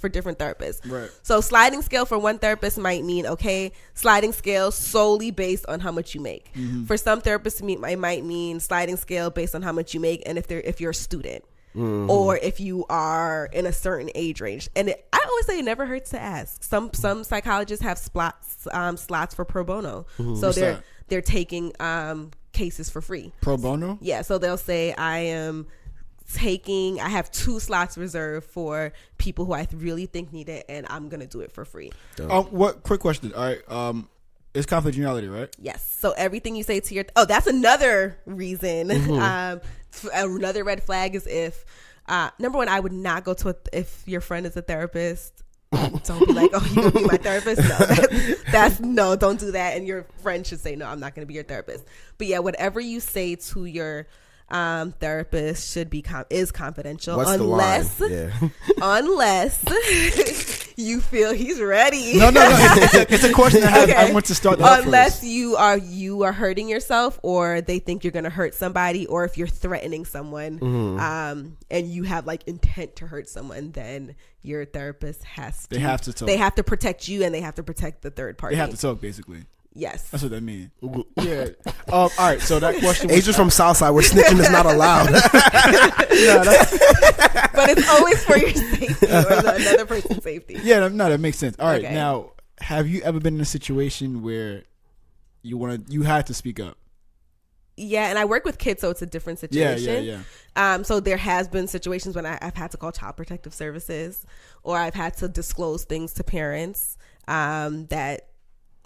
different therapists. Right. So sliding scale for one therapist might mean, okay, sliding scale solely based on how much you make. For some therapists, it might mean sliding scale based on how much you make, and if you're a student. Or if you are in a certain age range. And I always say it never hurts to ask. Some psychologists have slots for pro bono. So they're taking cases for free. Pro bono? Yeah. So they'll say, I have 2 slots reserved for people who I really think need it, and I'm going to do it for free. Quick question. All right. It's confidentiality, right? Yes. So everything you say to that's another reason. Another red flag is if, number one, I would not go to if your friend is a therapist Don't be like, oh, you're gonna be my therapist. No, that's no, don't do that. And your friend should say, no, I'm not gonna be your therapist. But yeah, whatever you say to your therapist should be is confidential. What's unless the line? Yeah. Unless you feel he's ready. No. It's a question I have. Okay. I want to start that unless first. you are hurting yourself, or they think you're going to hurt somebody, or if you're threatening someone, and you have like intent to hurt someone, then your therapist has to. They have to talk. They have to protect you, and they have to protect the third party. They have to talk, basically. Yes. That's what that means. Yeah. All right. So that question was... Agents from Southside, where snitching is not allowed. But it's always for your safety or another person's safety. Yeah, no, that makes sense. All right. Okay. Now, have you ever been in a situation where you had to speak up? Yeah, and I work with kids, so it's a different situation. Yeah. So there has been situations when I've had to call Child Protective Services, or I've had to disclose things to parents that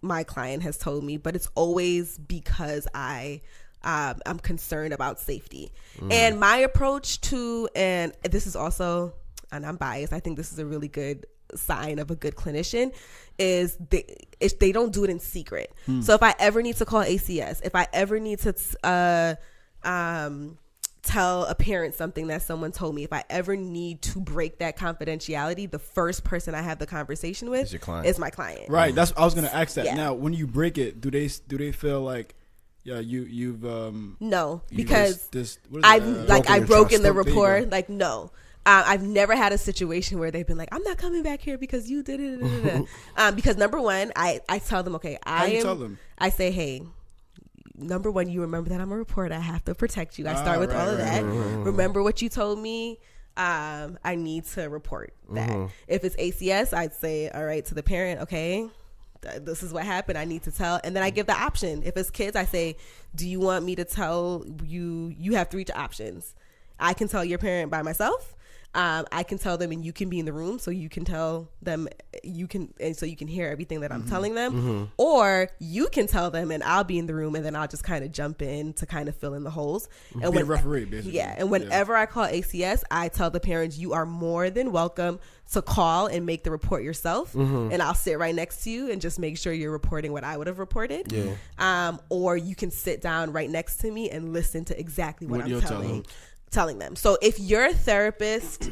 my client has told me, but it's always because I'm concerned about safety. And my approach to, and this is also, and I'm biased, I think this is a really good sign of a good clinician, is they don't do it in secret. So if I ever need to call ACS, if I ever need to tell a parent something that someone told me, if I ever need to break that confidentiality, the first person I have the conversation with is my client. Right. That's I was going to ask that. Yeah. Now, when you break it, do they feel like, yeah, you've no, because I've broken the rapport. Like, no. I've never had a situation where they've been like, I'm not coming back here because you did it. Because number one, I tell them, okay, I say, hey, number one, you remember that I'm a reporter. I have to protect you. I start with all of that. Remember what you told me. I need to report that. If it's ACS, I'd say, all right, to the parent, okay, this is what happened. I need to tell. And then I give the option. If it's kids, I say, do you want me to tell you? You have 3 options. I can tell your parent by myself. I can tell them, and you can be in the room, so you can tell them, so you can hear everything that I'm telling them, or you can tell them, and I'll be in the room, and then I'll just kind of jump in to kind of fill in the holes. And be a referee, basically. Yeah, and whenever I call ACS, I tell the parents, you are more than welcome to call and make the report yourself, and I'll sit right next to you and just make sure you're reporting what I would have reported. Yeah. Or you can sit down right next to me and listen to exactly what I'm telling them. So if your therapist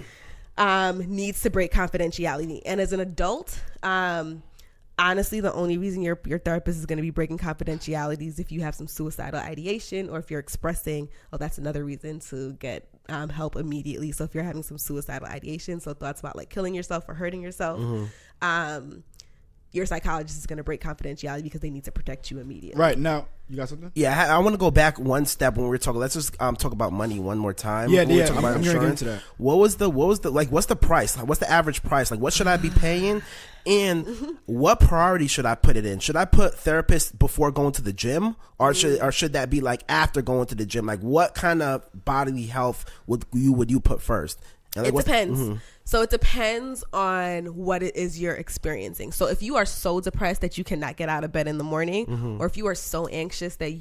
needs to break confidentiality, and as an adult, honestly, the only reason your therapist is going to be breaking confidentiality is if you have some suicidal ideation, or if you're expressing, that's another reason to get help immediately. So if you're having some suicidal ideation, so thoughts about like killing yourself or hurting yourself, your psychologist is going to break confidentiality because they need to protect you immediately. Right. Now, you got something? Yeah, I want to go back one step when we were talking. Let's just talk about money one more time. Yeah. I'm going to get into that. What's the price? What's the average price? Like, what should I be paying? And what priority should I put it in? Should I put therapist before going to the gym, or should that be like after going to the gym? Like, what kind of bodily health would you put first? Like, it depends. So it depends on what it is you're experiencing. So if you are so depressed that you cannot get out of bed in the morning, or if you are so anxious that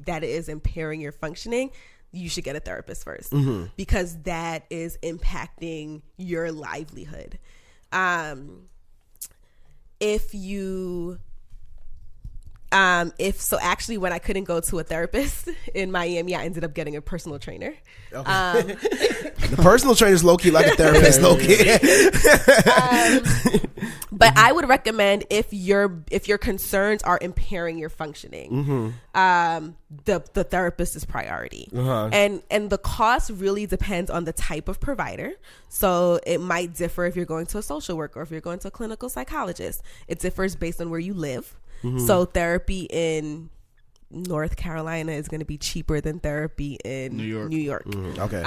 that it is impairing your functioning, you should get a therapist first, because that is impacting your livelihood. Actually, when I couldn't go to a therapist in Miami, I ended up getting a personal trainer. Okay. The personal trainer is low-key like a therapist, low-key. But I would recommend if your concerns are impairing your functioning, the therapist is priority. And the cost really depends on the type of provider. So it might differ if you're going to a social worker or if you're going to a clinical psychologist. It differs based on where you live. So therapy in North Carolina is going to be cheaper than therapy in New York. Okay.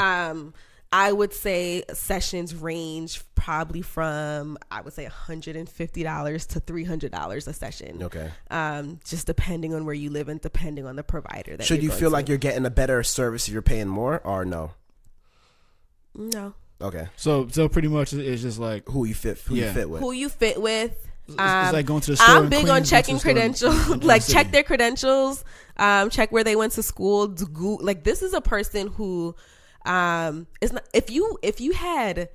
I would say sessions range probably from, I would say $150 to $300 a session. Okay. Just depending on where you live and depending on the provider. Should you feel like you're getting a better service if you're paying more, or no? No. Okay. So pretty much it's just like who you fit with. Who you fit with. It's like going to the store. I'm big on checking credentials. Like, check their credentials. Check where they went to school. Like, this is a person who, it's not, if you had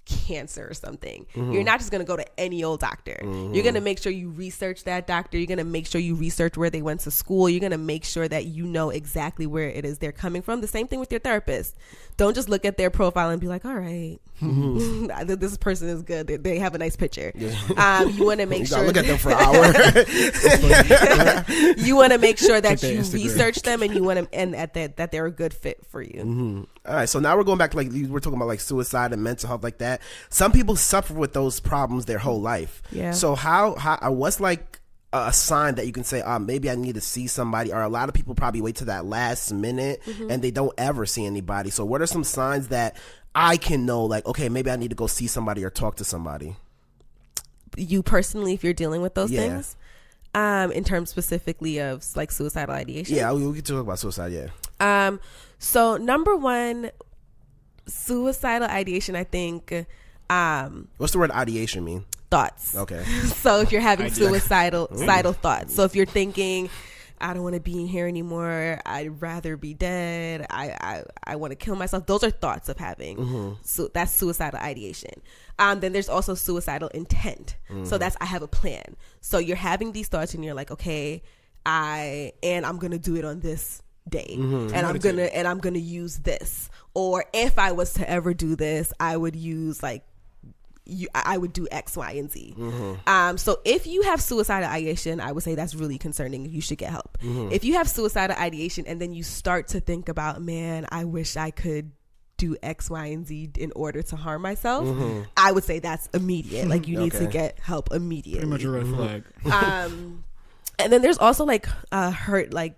cancer or something, you're not just going to go to any old doctor. You're going to make sure you research that doctor. You're going to make sure you research where they went to school. You're going to make sure that you know exactly where it is they're coming from. The same thing with your therapist. Don't just look at their profile and be like, all right, this person is good. They have a nice picture. You want to make sure. Look at them for an hour. You want to make sure that you research them and you want to, and that they're a good fit for you. All right, so now we're going back to like we're talking about like suicide and mental health like that. Some people suffer with those problems their whole life. Yeah. So how what's like a sign that you can say, maybe I need to see somebody? Or a lot of people probably wait to that last minute and they don't ever see anybody. So what are some signs that I can know, like, okay, maybe I need to go see somebody or talk to somebody? You personally, if you're dealing with those things, in terms specifically of like suicidal ideation. Yeah, we can talk about suicide. Yeah. So number one, suicidal ideation, I think. What's the word ideation mean? Thoughts. Okay. So if you're having suicidal thoughts, so if you're thinking, I don't want to be in here anymore, I'd rather be dead, I want to kill myself, those are thoughts of having. So that's suicidal ideation. Then there's also suicidal intent. So that's, I have a plan. So you're having these thoughts and you're like, okay, I'm gonna do it on this day, and I'm gonna use this, or if I was to ever do this, I would use I would do X, Y, and Z. So if you have suicidal ideation, I would say that's really concerning. You should get help. If you have suicidal ideation and then you start to think about, man, I wish I could do X, Y, and Z in order to harm myself, I would say that's immediate. Like you need to get help immediately. Pretty much a red flag. And then there's also like hurt, like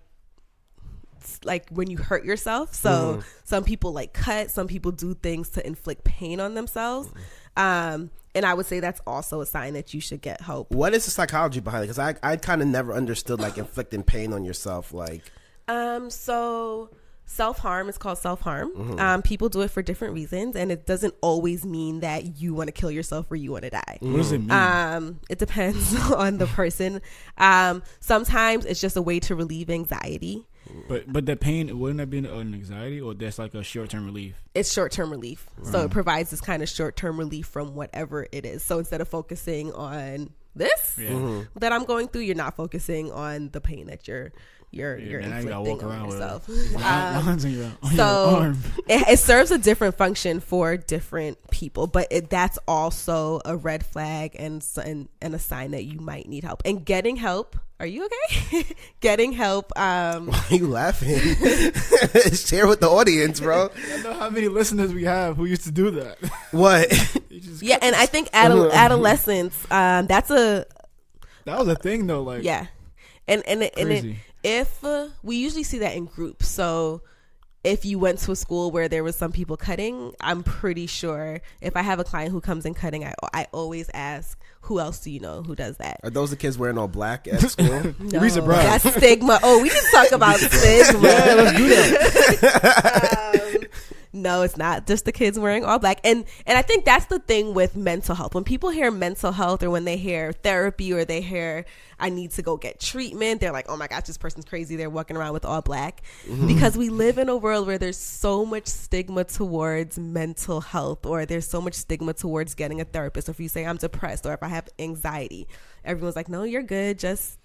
when you hurt yourself. So some people like cut, some people do things to inflict pain on themselves. And I would say that's also a sign that you should get help. What is the psychology behind it? Because I kind of never understood like inflicting pain on yourself. Like, so self-harm is called self-harm. People do it for different reasons, and it doesn't always mean that you want to kill yourself or you want to die. What does it mean? It depends on the person. Sometimes it's just a way to relieve anxiety. But the pain, wouldn't that be an anxiety, or that's like a short-term relief? It's short-term relief. So it provides this kind of short-term relief from whatever it is. So instead of focusing on this that I'm going through, you're not focusing on the pain that you're inflicting on yourself. So it serves a different function for different people, but that's also a red flag and a sign that you might need help. And getting help. Are you okay? Getting help. Why are you laughing? Share with the audience, bro. I know how many listeners we have who used to do that. What? Yeah, and I think adolescence. That was a thing though. Like, yeah, and if we usually see that in groups. So if you went to a school where there was some people cutting, I'm pretty sure if I have a client who comes in cutting, I always ask, who else do you know who does that? Are those the kids wearing all black at school? No, that's stigma. Oh, we can talk about stigma. Yeah, let's do that. No, it's not just the kids wearing all black. And I think that's the thing with mental health. When people hear mental health, or when they hear therapy, or they hear I need to go get treatment, they're like, oh my gosh, this person's crazy. They're walking around with all black. Because we live in a world where there's so much stigma towards mental health, or there's so much stigma towards getting a therapist. Or if you say I'm depressed, or if I have anxiety, everyone's like, no, you're good. Just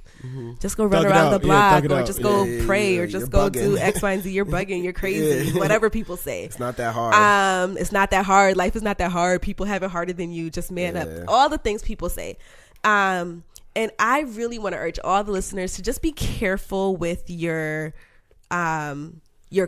go run around the block, or just go pray, or just go do X, Y, and Z. You're bugging. You're crazy. Whatever people say. It's not that hard. It's not that hard. Life is not that hard. People have it harder than you. Just man up. All the things people say. And I really want to urge all the listeners to just be careful with your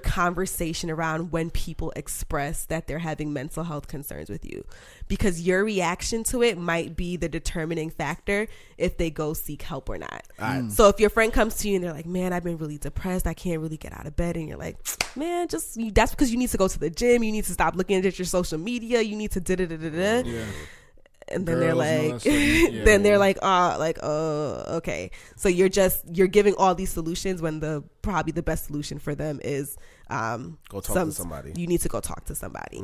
conversation around when people express that they're having mental health concerns with you, because your reaction to it might be the determining factor if they go seek help or not. So if your friend comes to you and they're like, man, I've been really depressed, I can't really get out of bed, and you're like, man, that's because you need to go to the gym, you need to stop looking at your social media, you need to da-da-da-da-da. And then they're like, oh, okay. So you're giving all these solutions when the probably the best solution for them is go talk to somebody. You need to go talk to somebody.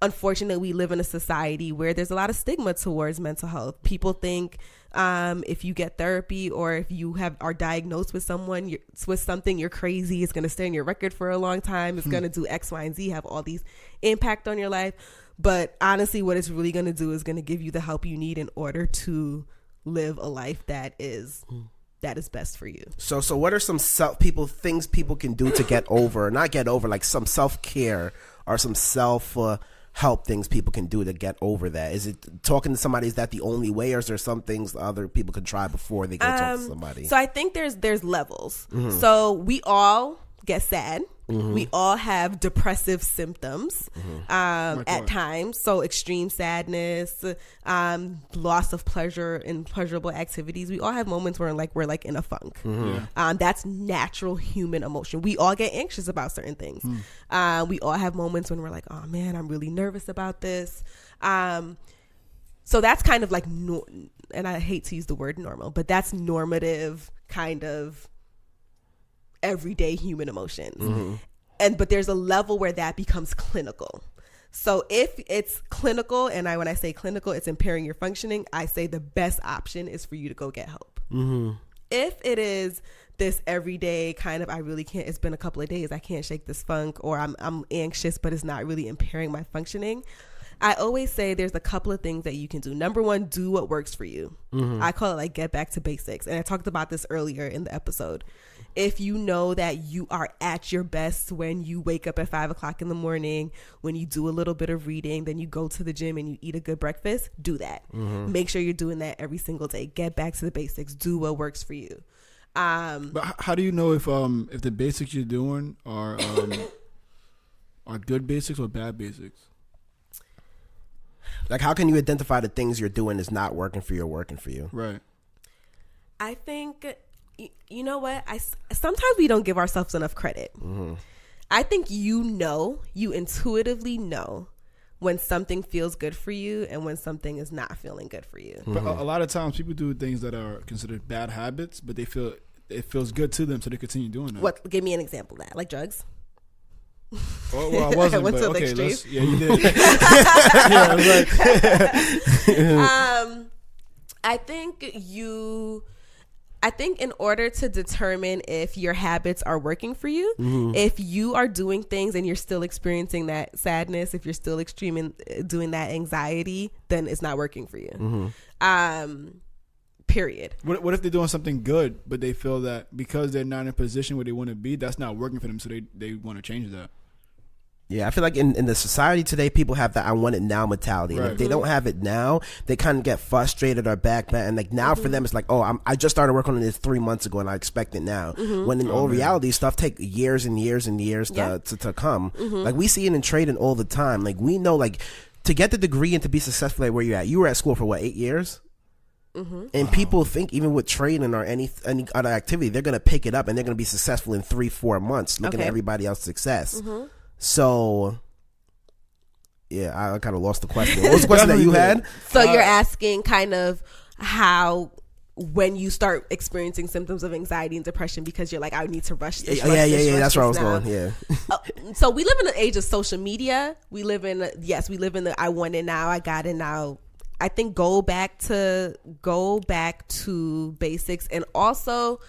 Unfortunately, we live in a society where there's a lot of stigma towards mental health. People think if you get therapy or if you are diagnosed with something, you're crazy. It's going to stay in your record for a long time. It's going to do X, Y, and Z, have all these impact on your life. But honestly, what it's really going to do is going to give you the help you need in order to live a life that is best for you. So what are some things people can do to get over, not get over, like some self-care or some help things people can do to get over that? Is it talking to somebody? Is that the only way, or is there some things other people can try before they go talk to somebody? So I think there's levels. So we all get sad. We all have depressive symptoms at times. So extreme sadness, loss of pleasure in pleasurable activities. We all have moments where we're like in a funk. That's natural human emotion. We all get anxious about certain things. We all have moments when we're like, oh man, I'm really nervous about this. So that's kind of like, and I hate to use the word normal, but that's normative kind of everyday human emotions. But there's a level where that becomes clinical. So if it's clinical, and when I say clinical, it's impairing your functioning, I say the best option is for you to go get help. If it is this everyday kind of, I really can't, it's been a couple of days, I can't shake this funk, or I'm anxious, but it's not really impairing my functioning, I always say there's a couple of things that you can do. Number one, do what works for you. I call it like get back to basics. And I talked about this earlier in the episode. If you know that you are at your best when you wake up at 5 o'clock in the morning, when you do a little bit of reading, then you go to the gym and you eat a good breakfast, do that. Make sure you're doing that every single day. Get back to the basics. Do what works for you. But how do you know if the basics you're doing are good basics or bad basics? Like, how can you identify the things you're doing is not working for you or working for you? Right. I think, you know what? Sometimes we don't give ourselves enough credit. I think you intuitively know when something feels good for you and when something is not feeling good for you. But a lot of times people do things that are considered bad habits, but they feel it feels good to them, so they continue doing that. What? Give me an example of that. Like drugs? Oh, well, I wasn't, but okay, yeah, you did. I think in order to determine if your habits are working for you, if you are doing things and you're still experiencing that sadness, if you're still doing that anxiety, then it's not working for you. Period. What if they're doing something good, but they feel that because they're not in a position where they want to be, that's not working for them, so they want to change that? Yeah, I feel like in the society today, people have that I want it now mentality. Right. And if they don't have it now, they kind of get frustrated or backbent. And like now for them, it's like, oh, I just started working on this 3 months ago and I expect it now. When in all reality, stuff take years and years and years to come. Like we see it in trading all the time. Like we know, like to get the degree and to be successful at where you're at, you were at school for what, 8 years? And people think even with trading or any other activity, they're going to pick it up and they're going to be successful in 3-4 months looking at everybody else's success. So, yeah, I kind of lost the question. What was the question that you had? So you're asking kind of how when you start experiencing symptoms of anxiety and depression because you're like, I need to rush this. Yeah. That's where I was going. Yeah. So we live in an age of social media. We live in the I want it now, I got it now. I think go back to basics, and also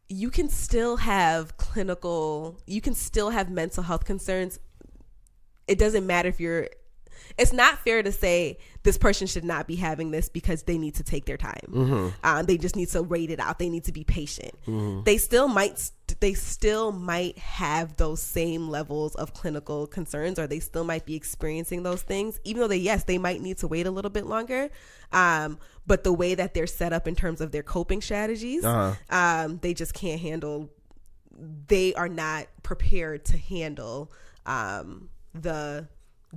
you can still have mental health concerns. It doesn't matter if it's not fair to say this person should not be having this because they need to take their time. They just need to wait it out. They need to be patient. They still might have those same levels of clinical concerns, or they still might be experiencing those things, even though they might need to wait a little bit longer. But the way that they're set up in terms of their coping strategies, they just can't handle. They are not prepared to handle the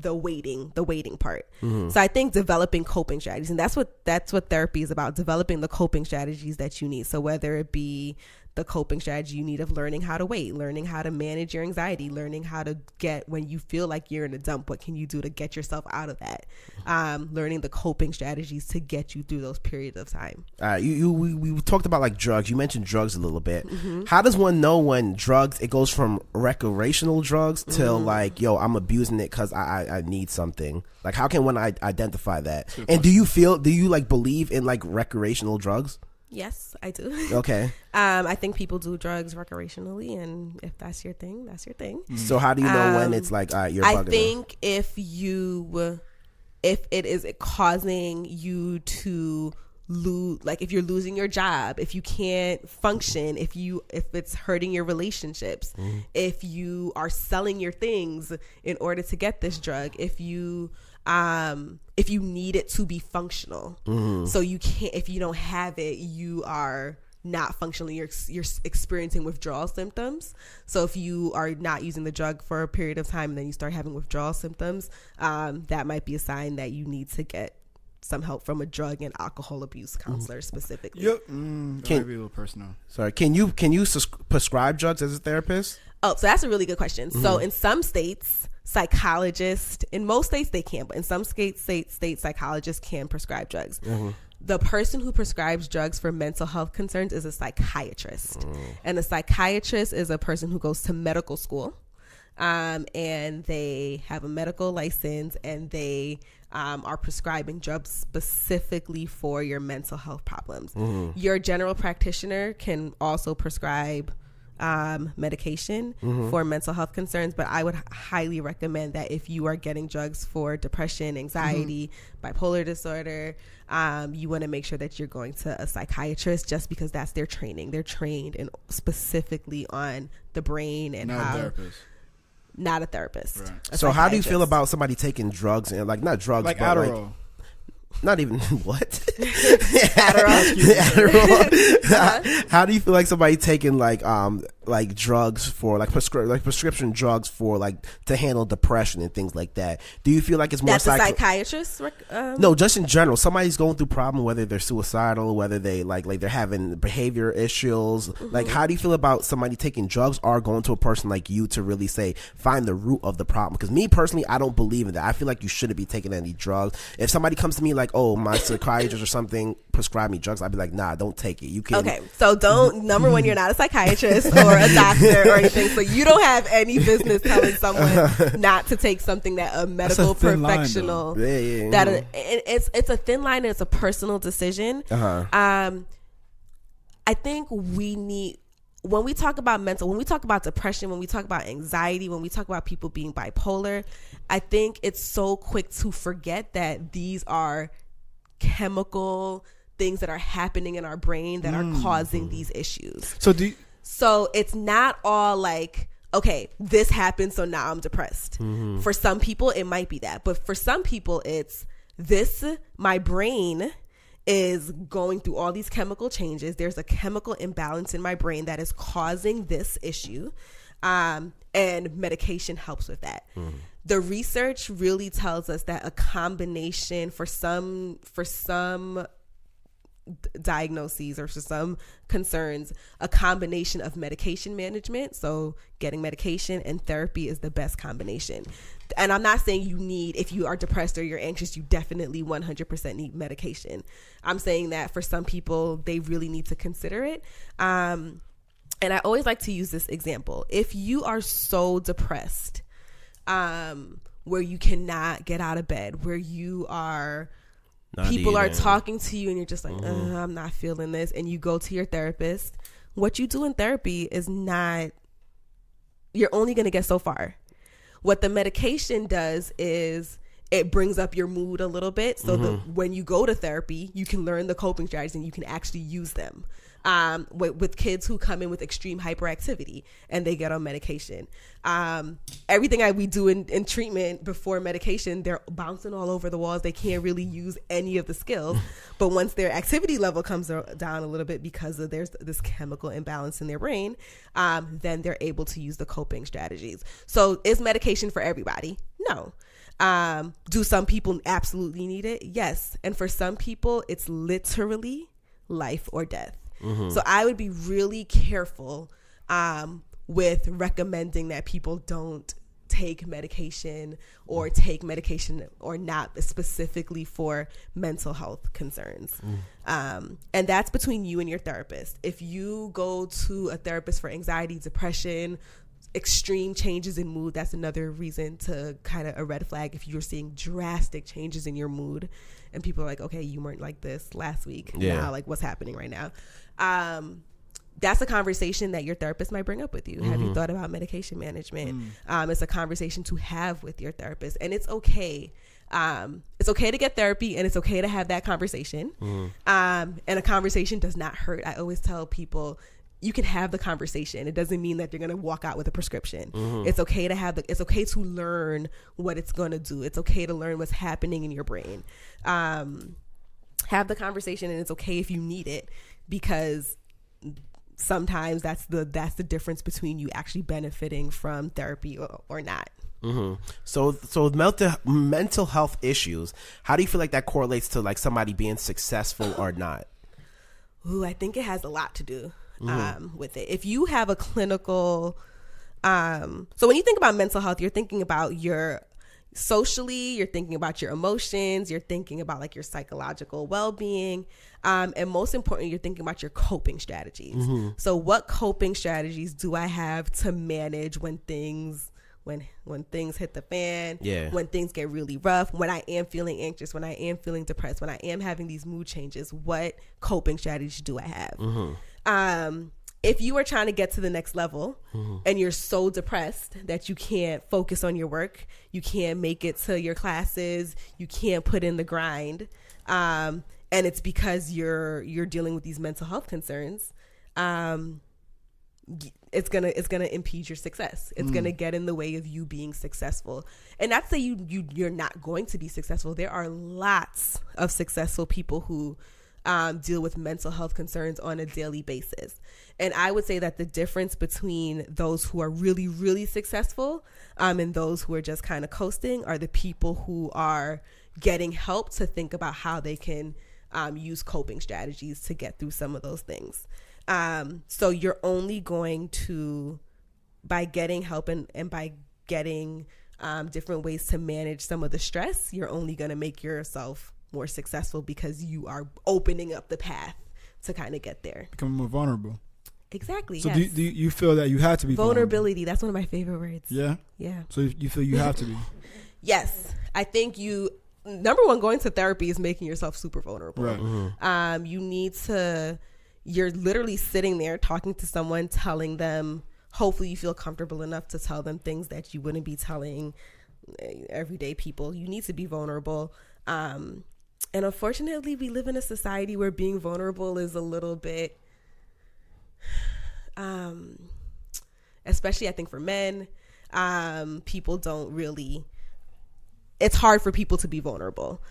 waiting part. So I think developing coping strategies, and that's what therapy is about, developing the coping strategies that you need. So whether it be the coping strategy you need of learning how to wait, learning how to manage your anxiety, learning how to get when you feel like you're in a dump, what can you do to get yourself out of that? Learning the coping strategies to get you through those periods of time. We talked about like drugs. You mentioned drugs a little bit. How does one know when drugs, it goes from recreational drugs to like, yo, I'm abusing it because I need something? Like, how can one identify that? And do you like believe in like recreational drugs? Yes, I do. Okay. I think people do drugs recreationally, and if that's your thing, that's your thing. So how do you know when it's like you're bugging? I think if it is causing you to lose, like if you're losing your job, if you can't function, if it's hurting your relationships, if you are selling your things in order to get this drug, if you need it to be functional, so you can't, if you don't have it, you are not functionally, you're experiencing withdrawal symptoms. So if you are not using the drug for a period of time and then you start having withdrawal symptoms, that might be a sign that you need to get some help from a drug and alcohol abuse counselor specifically. Yep. That might be a little personal. Sorry, can you prescribe drugs as a therapist? Oh, so that's a really good question. So in some states, psychologists, in most states they can, but in some states psychologists can prescribe drugs. The person who prescribes drugs for mental health concerns is a psychiatrist. And a psychiatrist is a person who goes to medical school, and they have a medical license, and they are prescribing drugs specifically for your mental health problems. Your general practitioner can also prescribe medication for mental health concerns, but I would highly recommend that if you are getting drugs for depression, anxiety, bipolar disorder, you want to make sure that you're going to a psychiatrist, just because that's their training. They're trained and specifically on the brain and not a therapist. Right. So how do you feel about somebody taking drugs and like, not drugs, like but Adderall? Like, not even what? Adderall. How do you feel like somebody taking like drugs for like prescription drugs for like to handle depression and things like that? Do you feel like it's more that's a psychiatrist? No, just in general. Somebody's going through problem, whether they're suicidal, whether they like they're having behavior issues. Like, how do you feel about somebody taking drugs or going to a person like you to really say find the root of the problem? Because me personally, I don't believe in that. I feel like you shouldn't be taking any drugs. If somebody comes to me like, oh, my psychiatrist or something prescribe me drugs, I'd be like, nah, don't take it. You can. Okay, so don't. Number one, you're not a psychiatrist or a doctor or anything, so you don't have any business telling someone not to take something that a medical professional. It's a thin line and it's a personal decision. I think we need, when we talk about depression, when we talk about anxiety, when we talk about people being bipolar, I think it's so quick to forget that these are chemical things that are happening in our brain that are causing these issues. So it's not all like, okay, this happened, so now I'm depressed. For some people, it might be that. But for some people, it's this, my brain is going through all these chemical changes. There's a chemical imbalance in my brain that is causing this issue. And medication helps with that. The research really tells us that a combination for some diagnoses or for some concerns, a combination of medication management, so getting medication, and therapy is the best combination. And I'm not saying you need, if you are depressed or you're anxious, you definitely 100% need medication. I'm saying that for some people, they really need to consider it. And I always like to use this example. If you are so depressed, where you cannot get out of bed, where you are, people are talking to you and you're just like, I'm not feeling this, and you go to your therapist, what you do in therapy is not, you're only going to get so far. What the medication does is it brings up your mood a little bit, so that when you go to therapy, you can learn the coping strategies and you can actually use them. With kids who come in with extreme hyperactivity and they get on medication. Everything we do in treatment before medication, they're bouncing all over the walls. They can't really use any of the skills. But once their activity level comes down a little bit because of there's this chemical imbalance in their brain, then they're able to use the coping strategies. So is medication for everybody? No. Do some people absolutely need it? Yes. And for some people, it's literally life or death. So I would be really careful with recommending that people don't take medication or not specifically for mental health concerns. And that's between you and your therapist. If you go to a therapist for anxiety, depression, extreme changes in mood, that's another reason to kind of a red flag. If you're seeing drastic changes in your mood and people are like, okay, you weren't like this last week. Now, like, what's happening right now? That's a conversation that your therapist might bring up with you. Have you thought about medication management? It's a conversation to have with your therapist, and it's okay. It's okay to get therapy, and it's okay to have that conversation. And a conversation does not hurt. I always tell people, you can have the conversation. It doesn't mean that you're going to walk out with a prescription. It's okay to it's okay to learn what it's going to do. It's okay to learn what's happening in your brain. Have the conversation, and it's okay if you need it, because sometimes that's the difference between you actually benefiting from therapy or not. So mental health issues, how do you feel like that correlates to like somebody being successful or not? Ooh, I think it has a lot to do with it. If you have a clinical, so when you think about mental health, you're thinking about your socially, you're thinking about your emotions, you're thinking about like your psychological well-being, and most importantly, you're thinking about your coping strategies. So what coping strategies do I have to manage when things hit the fan, when things get really rough, when I am feeling anxious, when I am feeling depressed, when I am having these mood changes? What coping strategies do I have? If you are trying to get to the next level and you're so depressed that you can't focus on your work, you can't make it to your classes, you can't put in the grind, and it's because you're dealing with these mental health concerns, it's gonna impede your success. It's gonna get in the way of you being successful. And not to say you're not going to be successful. There are lots of successful people who deal with mental health concerns on a daily basis. And I would say that the difference between those who are really, really successful and those who are just kind of coasting are the people who are getting help to think about how they can use coping strategies to get through some of those things. So you're only going to, by getting help and by getting different ways to manage some of the stress, you're only going to make yourself more successful because you are opening up the path to kind of get there. Become more vulnerable. Exactly. So yes. do you feel that you have to be vulnerability? That's one of my favorite words. Yeah. Yeah. So you feel you have to be. Yes, I think number one, going to therapy is making yourself super vulnerable. Right. You need to. You're literally sitting there talking to someone, telling them. Hopefully, you feel comfortable enough to tell them things that you wouldn't be telling everyday people. You need to be vulnerable. And unfortunately, we live in a society where being vulnerable is a little bit, especially I think for men, people don't really, it's hard for people to be vulnerable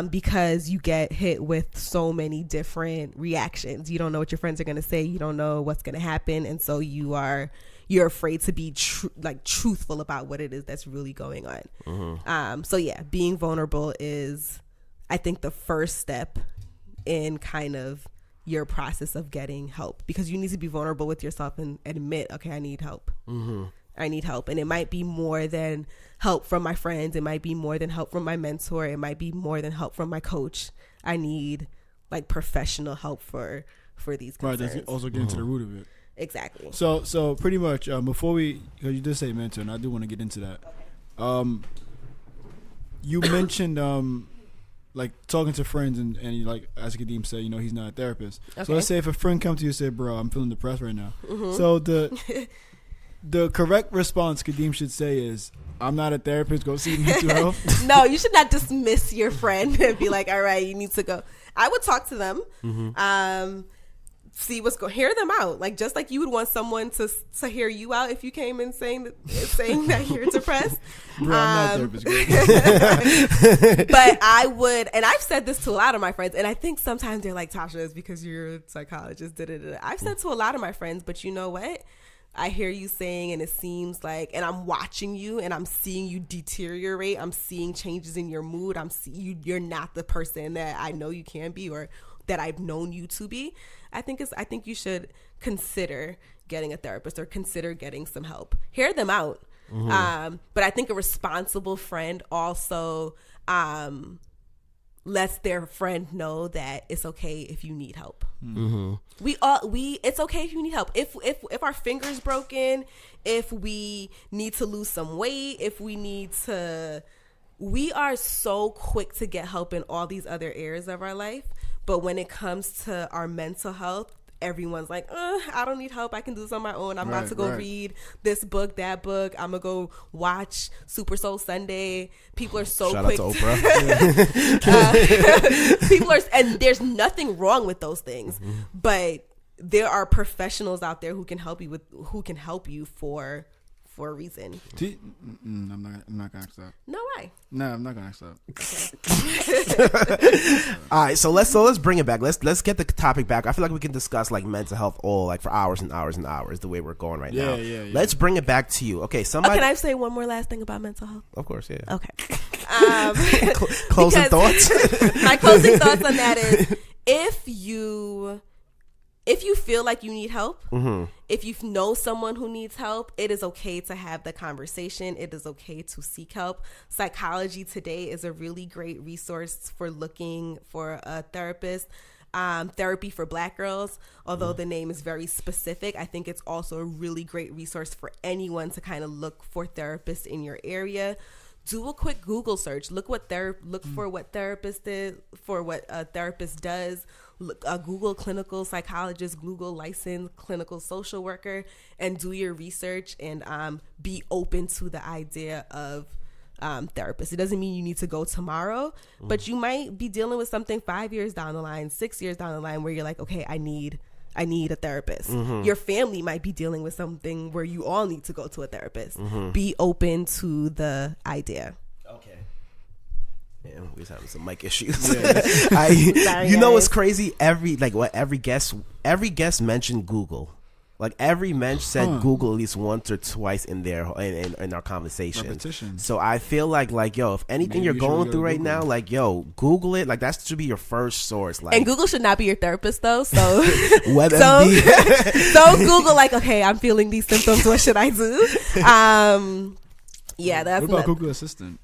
because you get hit with so many different reactions. You don't know what your friends are going to say. You don't know what's going to happen. And so you're afraid to be truthful about what it is that's really going on. So yeah, being vulnerable is, I think, the first step in kind of your process of getting help, because you need to be vulnerable with yourself and admit, okay, I need help. I need help. And it might be more than help from my friends. It might be more than help from my mentor. It might be more than help from my coach. I need like professional help for these concerns. Right, that's also getting to the root of it. Exactly. So pretty much before because you did say mentor, and I do want to get into that. Okay. You mentioned like talking to friends and like as Kadeem said, he's not a therapist. Okay. So let's say if a friend comes to you and say, bro, I'm feeling depressed right now. So the correct response Kadeem should say is, I'm not a therapist, go see mental health. No, you should not dismiss your friend and be like, all right, you need to go. I would talk to them. See hear them out. Like, just like you would want someone to hear you out if you came in saying that you're depressed. Bro, I'm not a therapist. But I would, and I've said this to a lot of my friends, and I think sometimes they're like, Tasha, it's because you're a psychologist. I've said to a lot of my friends, but you know what? I hear you saying, and it seems like, and I'm watching you and I'm seeing you deteriorate. I'm seeing changes in your mood. You're not the person that I know you can be, or that I've known you to be, I think you should consider getting a therapist or consider getting some help. Hear them out. But I think a responsible friend also lets their friend know that it's okay if you need help. It's okay if you need help. If our finger's broken, if we need to lose some weight, we are so quick to get help in all these other areas of our life. But when it comes to our mental health, everyone's like, I don't need help. I can do this on my own. I'm about to go read this book, that book. I'm going to go watch Super Soul Sunday. People are so quick. Shout out to Oprah. And there's nothing wrong with those things. But there are professionals out there who can help you for a reason. I'm not gonna ask that. No way. No, I'm not gonna ask that. All right, so let's bring it back. Let's get the topic back. I feel like we can discuss like mental health for hours and hours and hours the way we're going right now. Yeah. Let's bring it back to you. Okay, somebody. Can I say one more last thing about mental health? Of course, yeah. Okay. Closing thoughts. My closing thoughts on that is if you feel like you need help, if you know someone who needs help, it is okay to have the conversation. It is okay to seek help. Psychology Today is a really great resource for looking for a therapist. Therapy for Black girls, although the name is very specific, I think it's also a really great resource for anyone to kind of look for therapists in your area. Do a quick Google search. Look for what therapist a therapist does. Google clinical psychologist, Google licensed clinical social worker, and do your research and be open to the idea of therapist. It doesn't mean you need to go tomorrow, but you might be dealing with something 5 years down the line, 6 years down the line, where you're like, okay, I need a therapist. Your family might be dealing with something where you all need to go to a therapist. Be open to the idea. Okay. Yeah, we was having some mic issues. Sorry, you know what's crazy? Every guest mentioned Google. Like every mensch said Google at least once or twice in in our conversation. Repetition. So I feel like yo, if anything you're going through right now, like yo, Google it. Like that should be your first source. Like, and Google should not be your therapist though. So don't Google like, okay, I'm feeling these symptoms. What should I do? Yeah, that's what about Google Assistant?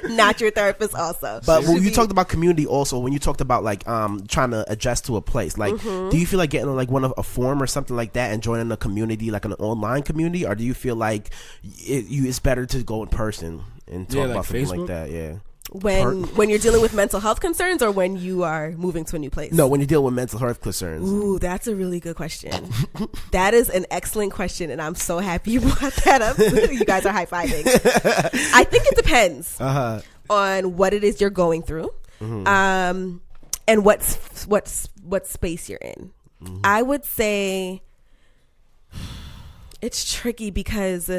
Not your therapist also. But when you talked about community also, when you talked about like trying to adjust to a place, like do you feel like getting on like a forum or something like that and joining a community, like an online community, or do you feel like it's better to go in person and talk about something like that? Yeah. When you're dealing with mental health concerns, or when you are moving to a new place? No, when you deal with mental health concerns. Ooh, that's a really good question. That is an excellent question, and I'm so happy you brought that up. You guys are high-fiving. I think it depends on what it is you're going through, and what space you're in. I would say it's tricky because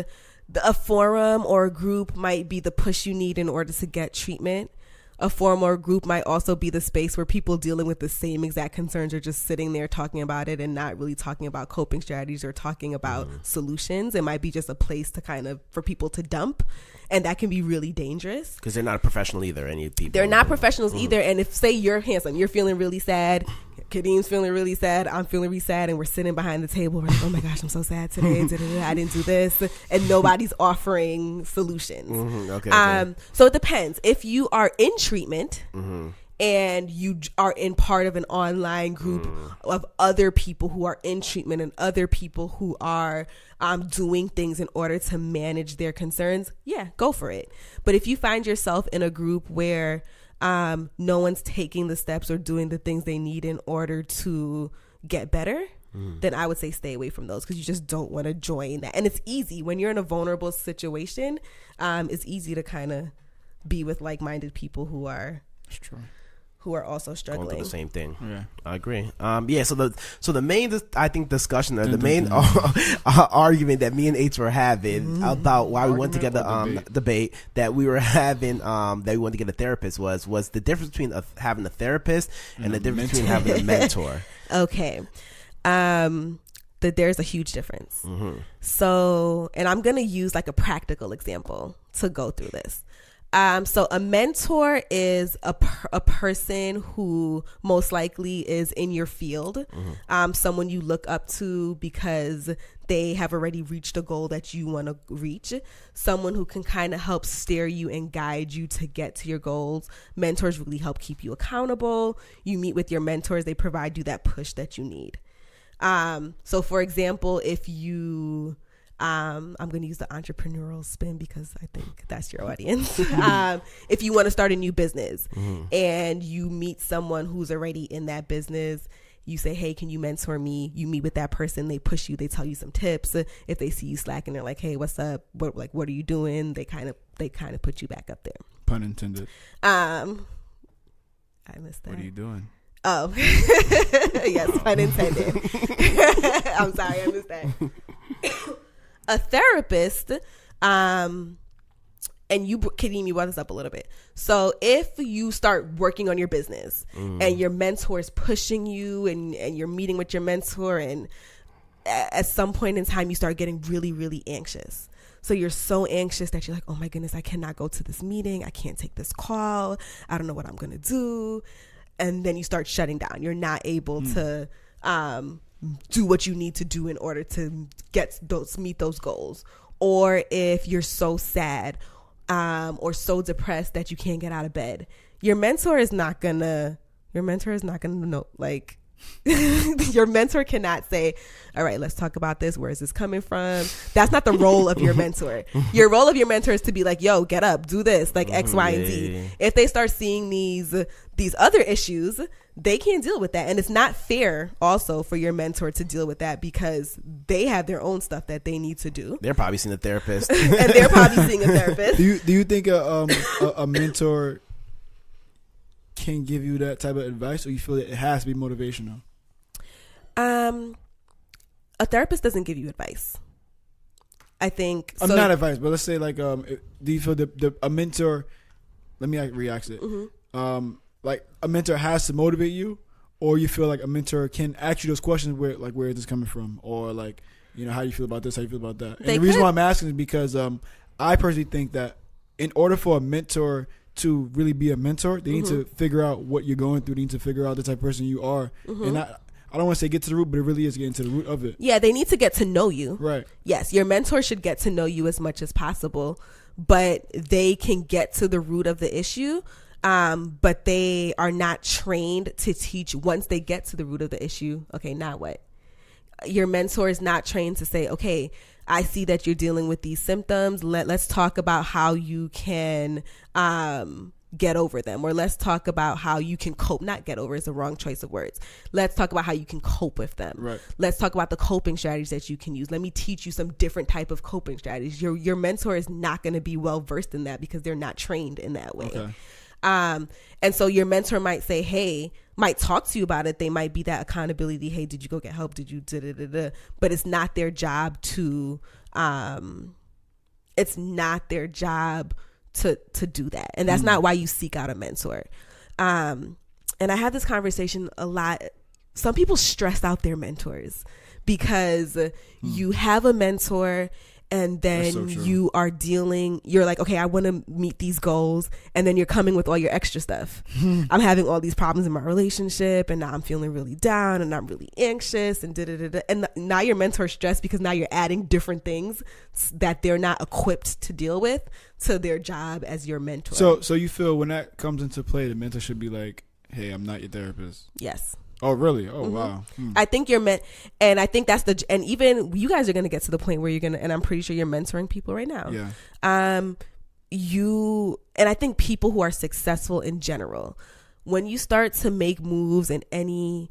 a forum or a group might be the push you need in order to get treatment. A forum or a group might also be the space where people dealing with the same exact concerns are just sitting there talking about it and not really talking about coping strategies or talking about solutions. It might be just a place to kind of for people to dump, and that can be really dangerous. Because they're not a professional either, any people. They're not professionals either, and if, say, you're handsome, you're feeling really sad, Kadeem's feeling really sad, I'm feeling really sad, and we're sitting behind the table, we're like, oh my gosh, I'm so sad today, I didn't do this, and nobody's offering solutions. Okay. So it depends. If you are in treatment and you are in part of an online group of other people who are in treatment and other people who are doing things in order to manage their concerns, yeah, go for it. But if you find yourself in a group where no one's taking the steps or doing the things they need in order to get better, then I would say stay away from those, because you just don't want to join that. And it's easy when you're in a vulnerable situation. It's easy to kind of be with like-minded people who are also struggling. Going through the same thing. Yeah, I agree. So the main, I think, discussion, or the main argument that me and H were having about why we went to get the debate that we were having, that we wanted to get a therapist was the difference between having a therapist and the difference between having a mentor. Okay. That there's a huge difference. So, and I'm going to use like a practical example to go through this. So a mentor is a person who most likely is in your field, someone you look up to because they have already reached a goal that you want to reach, someone who can kind of help steer you and guide you to get to your goals. Mentors really help keep you accountable. You meet with your mentors, they provide you that push that you need. So for example, if you I'm going to use the entrepreneurial spin because I think that's your audience. If you want to start a new business and you meet someone who's already in that business, you say, hey, can you mentor me? You meet with that person, they push you, they tell you some tips. If they see you slacking, they're like, hey, what's up? What are you doing? They kind of put you back up there. Pun intended. I missed that. What are you doing? Oh, yes, pun intended. I'm sorry, I missed that. A therapist, and you brought this up a little bit. So if you start working on your business and your mentor is pushing you and you're meeting with your mentor, and at some point in time you start getting really, really anxious. So you're so anxious that you're like, oh my goodness, I cannot go to this meeting. I can't take this call. I don't know what I'm going to do. And then you start shutting down. You're not able to do what you need to do in order to meet those goals. Or if you're so sad or so depressed that you can't get out of bed, your mentor is not gonna know, like, your mentor cannot say, all right, let's talk about this. Where is this coming from? That's not the role of your mentor. Your role of your mentor is to be like, yo, get up, do this, like X, Y, and Z. If they start seeing these other issues, they can't deal with that. And it's not fair also for your mentor to deal with that because they have their own stuff that they need to do. They're probably seeing a therapist. And they're probably seeing a therapist. Do you think a mentor can give you that type of advice, or you feel that it has to be motivational? A therapist doesn't give you advice. I think not advice, but let's say like do you feel a mentor? Let me re-ask it. Like a mentor has to motivate you, or you feel like a mentor can ask you those questions where is this coming from, or like, how do you feel about this, how do you feel about that? And the reason why I'm asking is because I personally think that in order for a mentor to really be a mentor, they need to figure out what you're going through. They need to figure out the type of person you are. And I don't want to say get to the root, but it really is getting to the root of it. Yeah, they need to get to know you. Right. Yes, your mentor should get to know you as much as possible, but they can get to the root of the issue. But they are not trained to teach once they get to the root of the issue. Okay, now what? Your mentor is not trained to say, okay, I see that you're dealing with these symptoms. Let's talk about how you can get over them, or let's talk about how you can cope. Not get over is the wrong choice of words. Let's talk about how you can cope with them. Right. Let's talk about the coping strategies that you can use. Let me teach you some different type of coping strategies. Your mentor is not going to be well versed in that because they're not trained in that way. Okay. And so your mentor might say, hey, might talk to you about it. They might be that accountability. Hey, did you go get help? Did you da-da-da-da? But it's not their job to do that. And that's not why you seek out a mentor. And I have this conversation a lot. Some people stress out their mentors because you have a mentor and then you're like, okay, I want to meet these goals. And then you're coming with all your extra stuff. I'm having all these problems in my relationship, and now I'm feeling really down, and I'm really anxious, and da-da-da-da. And now your mentor's stressed because now you're adding different things that they're not equipped to deal with to their job as your mentor. So you feel when that comes into play, the mentor should be like, hey, I'm not your therapist. Yes. Oh, really? Oh, wow. I think you're meant, and I think and even you guys are going to get to the point where you're going to, and I'm pretty sure you're mentoring people right now. Yeah. And I think people who are successful in general, when you start to make moves in any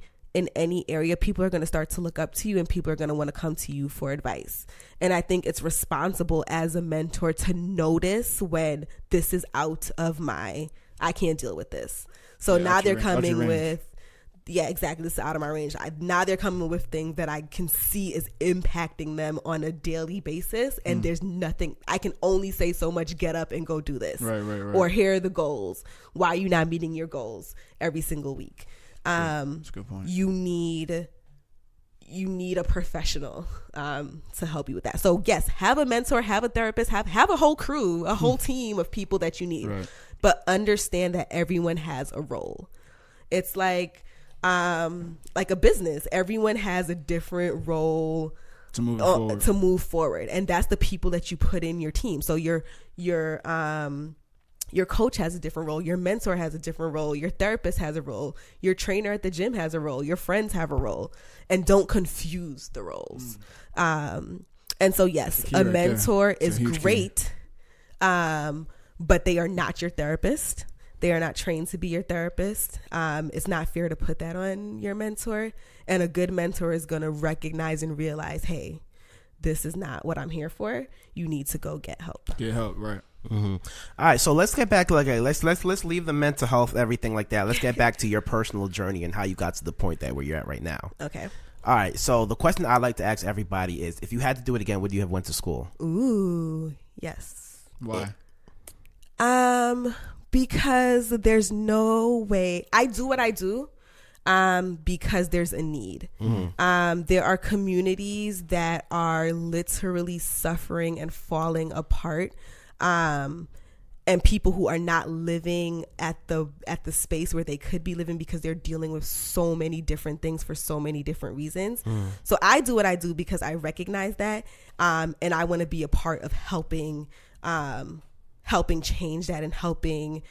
area, people are going to start to look up to you, and people are going to want to come to you for advice. And I think it's responsible as a mentor to notice when this is out of I can't deal with this. So now they're coming with, yeah, exactly. This is out of my range. Now they're coming with things that I can see is impacting them on a daily basis. And there's nothing, I can only say so much, get up and go do this. Right. Or here are the goals. Why are you not meeting your goals every single week? That's a good point. You need you need a professional to help you with that. So yes, have a mentor, have a therapist, have a whole crew, a whole team of people that you need. Right. But understand that everyone has a role. It's like a business. Everyone has a different role to move forward. And that's the people that you put in your team. So your coach has a different role. Your mentor has a different role. Your therapist has a role. Your trainer at the gym has a role. Your friends have a role. And don't confuse the roles. And so, yes, a mentor is great, but they are not your therapist. They are not trained to be your therapist. It's not fair to put that on your mentor. And a good mentor is going to recognize and realize, hey, this is not what I'm here for. You need to go get help. Get help, right. Mm-hmm. All right, so let's get back to let's leave the mental health, everything like that. Let's get back to your personal journey and how you got to the point that where you're at right now. Okay. All right, so the question I like to ask everybody is, if you had to do it again, would you have went to school? Ooh, yes. Why? Because there's no way. I do what I do because there's a need. Mm-hmm. There are communities that are literally suffering and falling apart. And people who are not living at the space where they could be living because they're dealing with so many different things for so many different reasons. So I do what I do because I recognize that, and I want to be a part of helping change that and helping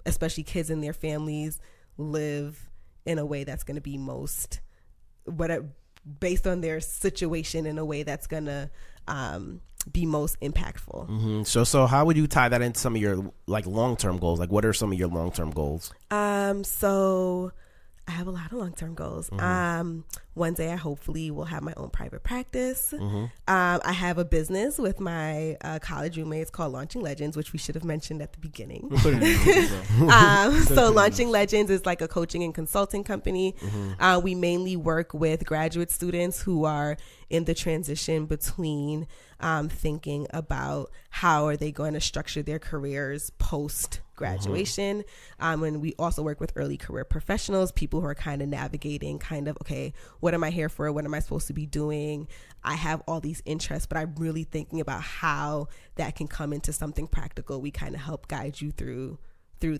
especially kids and their families live in a way that's going to be most based on their situation, in a way that's going to be most impactful. Mm-hmm. So how would you tie that into some of your long-term goals? Like, what are some of your long-term goals? So I have a lot of long-term goals. Mm-hmm. One day I hopefully will have my own private practice. Mm-hmm. I have a business with my college roommates called Launching Legends, which we should have mentioned at the beginning. So Launching Legends is like a coaching and consulting company. Mm-hmm. We mainly work with graduate students who are in the transition between thinking about how are they going to structure their careers post graduation. And we also work with early career professionals, people who are kind of navigating okay, what am I here for? What am I supposed to be doing? I have all these interests, but I'm really thinking about how that can come into something practical. We kind of help guide you through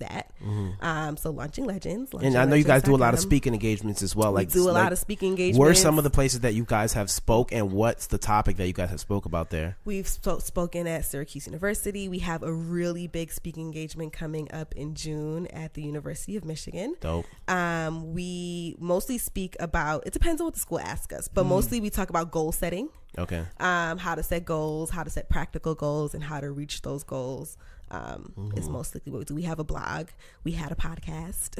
that. Mm-hmm. So Launching Legends. And I know you guys do a lot of speaking engagements as well. We do a lot of speaking engagements. Where are some of the places that you guys have spoke, and what's the topic that you guys have spoke about there? We've spoken at Syracuse University. We have a really big speaking engagement coming up in June at the University of Michigan. Dope. We mostly speak about, it depends on what the school asks us, but mostly we talk about goal setting. Okay. How to set goals, how to set practical goals, and how to reach those goals. Is mostly what we do. We have a blog. We had a podcast.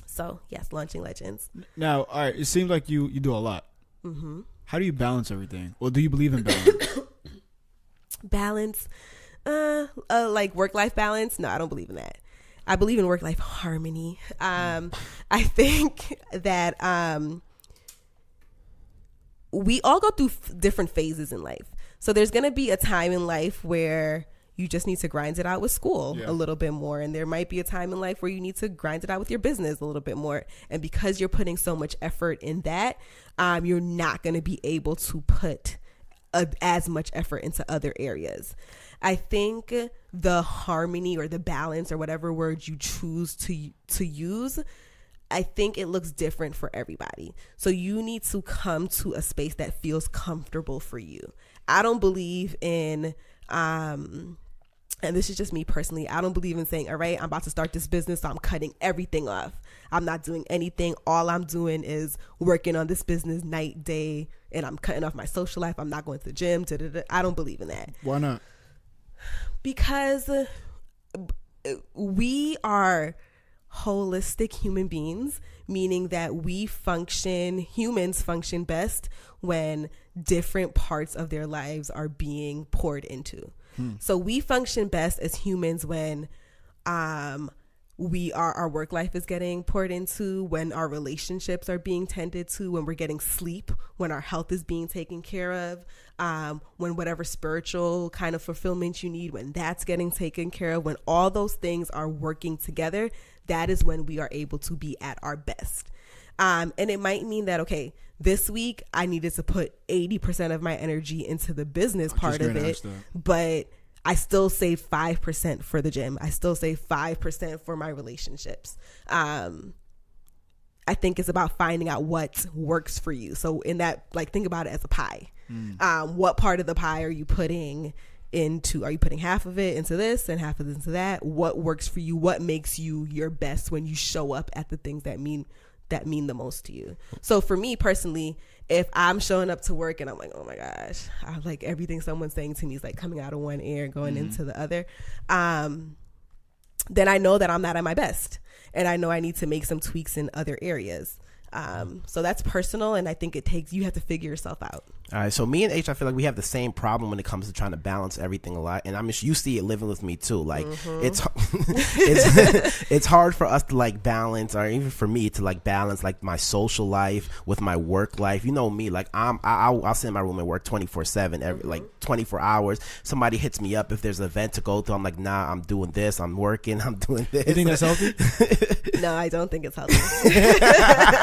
So yes, Launching Legends. Now, all right, it seems like you do a lot. Mm-hmm. How do you balance everything? Or do you believe in balance? Like work-life balance? No, I don't believe in that. I believe in work-life harmony. I think that we all go through different phases in life. So there's going to be a time in life where you just need to grind it out with school a little bit more. And there might be a time in life where you need to grind it out with your business a little bit more. And because you're putting so much effort in that, you're not going to be able to put as much effort into other areas. I think the harmony or the balance or whatever word you choose to use, I think it looks different for everybody. So you need to come to a space that feels comfortable for you. I don't believe in, and this is just me personally, I don't believe in saying, all right, I'm about to start this business, so I'm cutting everything off. I'm not doing anything. All I'm doing is working on this business night, day, and I'm cutting off my social life. I'm not going to the gym. I don't believe in that. Why not? Because we are holistic human beings, meaning that humans function best when different parts of their lives are being poured into. So we function best as humans when our work life is getting poured into, when our relationships are being tended to, when we're getting sleep, when our health is being taken care of, when whatever spiritual kind of fulfillment you need, when that's getting taken care of, when all those things are working together, that is when we are able to be at our best. And it might mean that, okay, this week I needed to put 80% of my energy into the business part of it, but I still save 5% for the gym. I still save 5% for my relationships. I think it's about finding out what works for you. So in that, like, think about it as a pie. What part of the pie are you putting into? Are you putting half of it into this and half of it into that? What works for you? What makes you your best when you show up at the things that mean the most to you? So for me personally, if I'm showing up to work and I'm like, oh my gosh, I like everything someone's saying to me is like coming out of one ear going into the other, then I know that I'm not at my best, and I know I need to make some tweaks in other areas. So that's personal, and I think you have to figure yourself out. All right, so me and H, I feel like we have the same problem when it comes to trying to balance everything a lot, and you see it living with me too. Like it's hard for us to like balance, or even for me to like balance like my social life with my work life. You know me, like I'll sit in my room and work 24/7, every like 24 hours. Somebody hits me up if there's an event to go to. I'm like, nah, I'm doing this. I'm working. I'm doing this. You think that's healthy? No, I don't think it's healthy.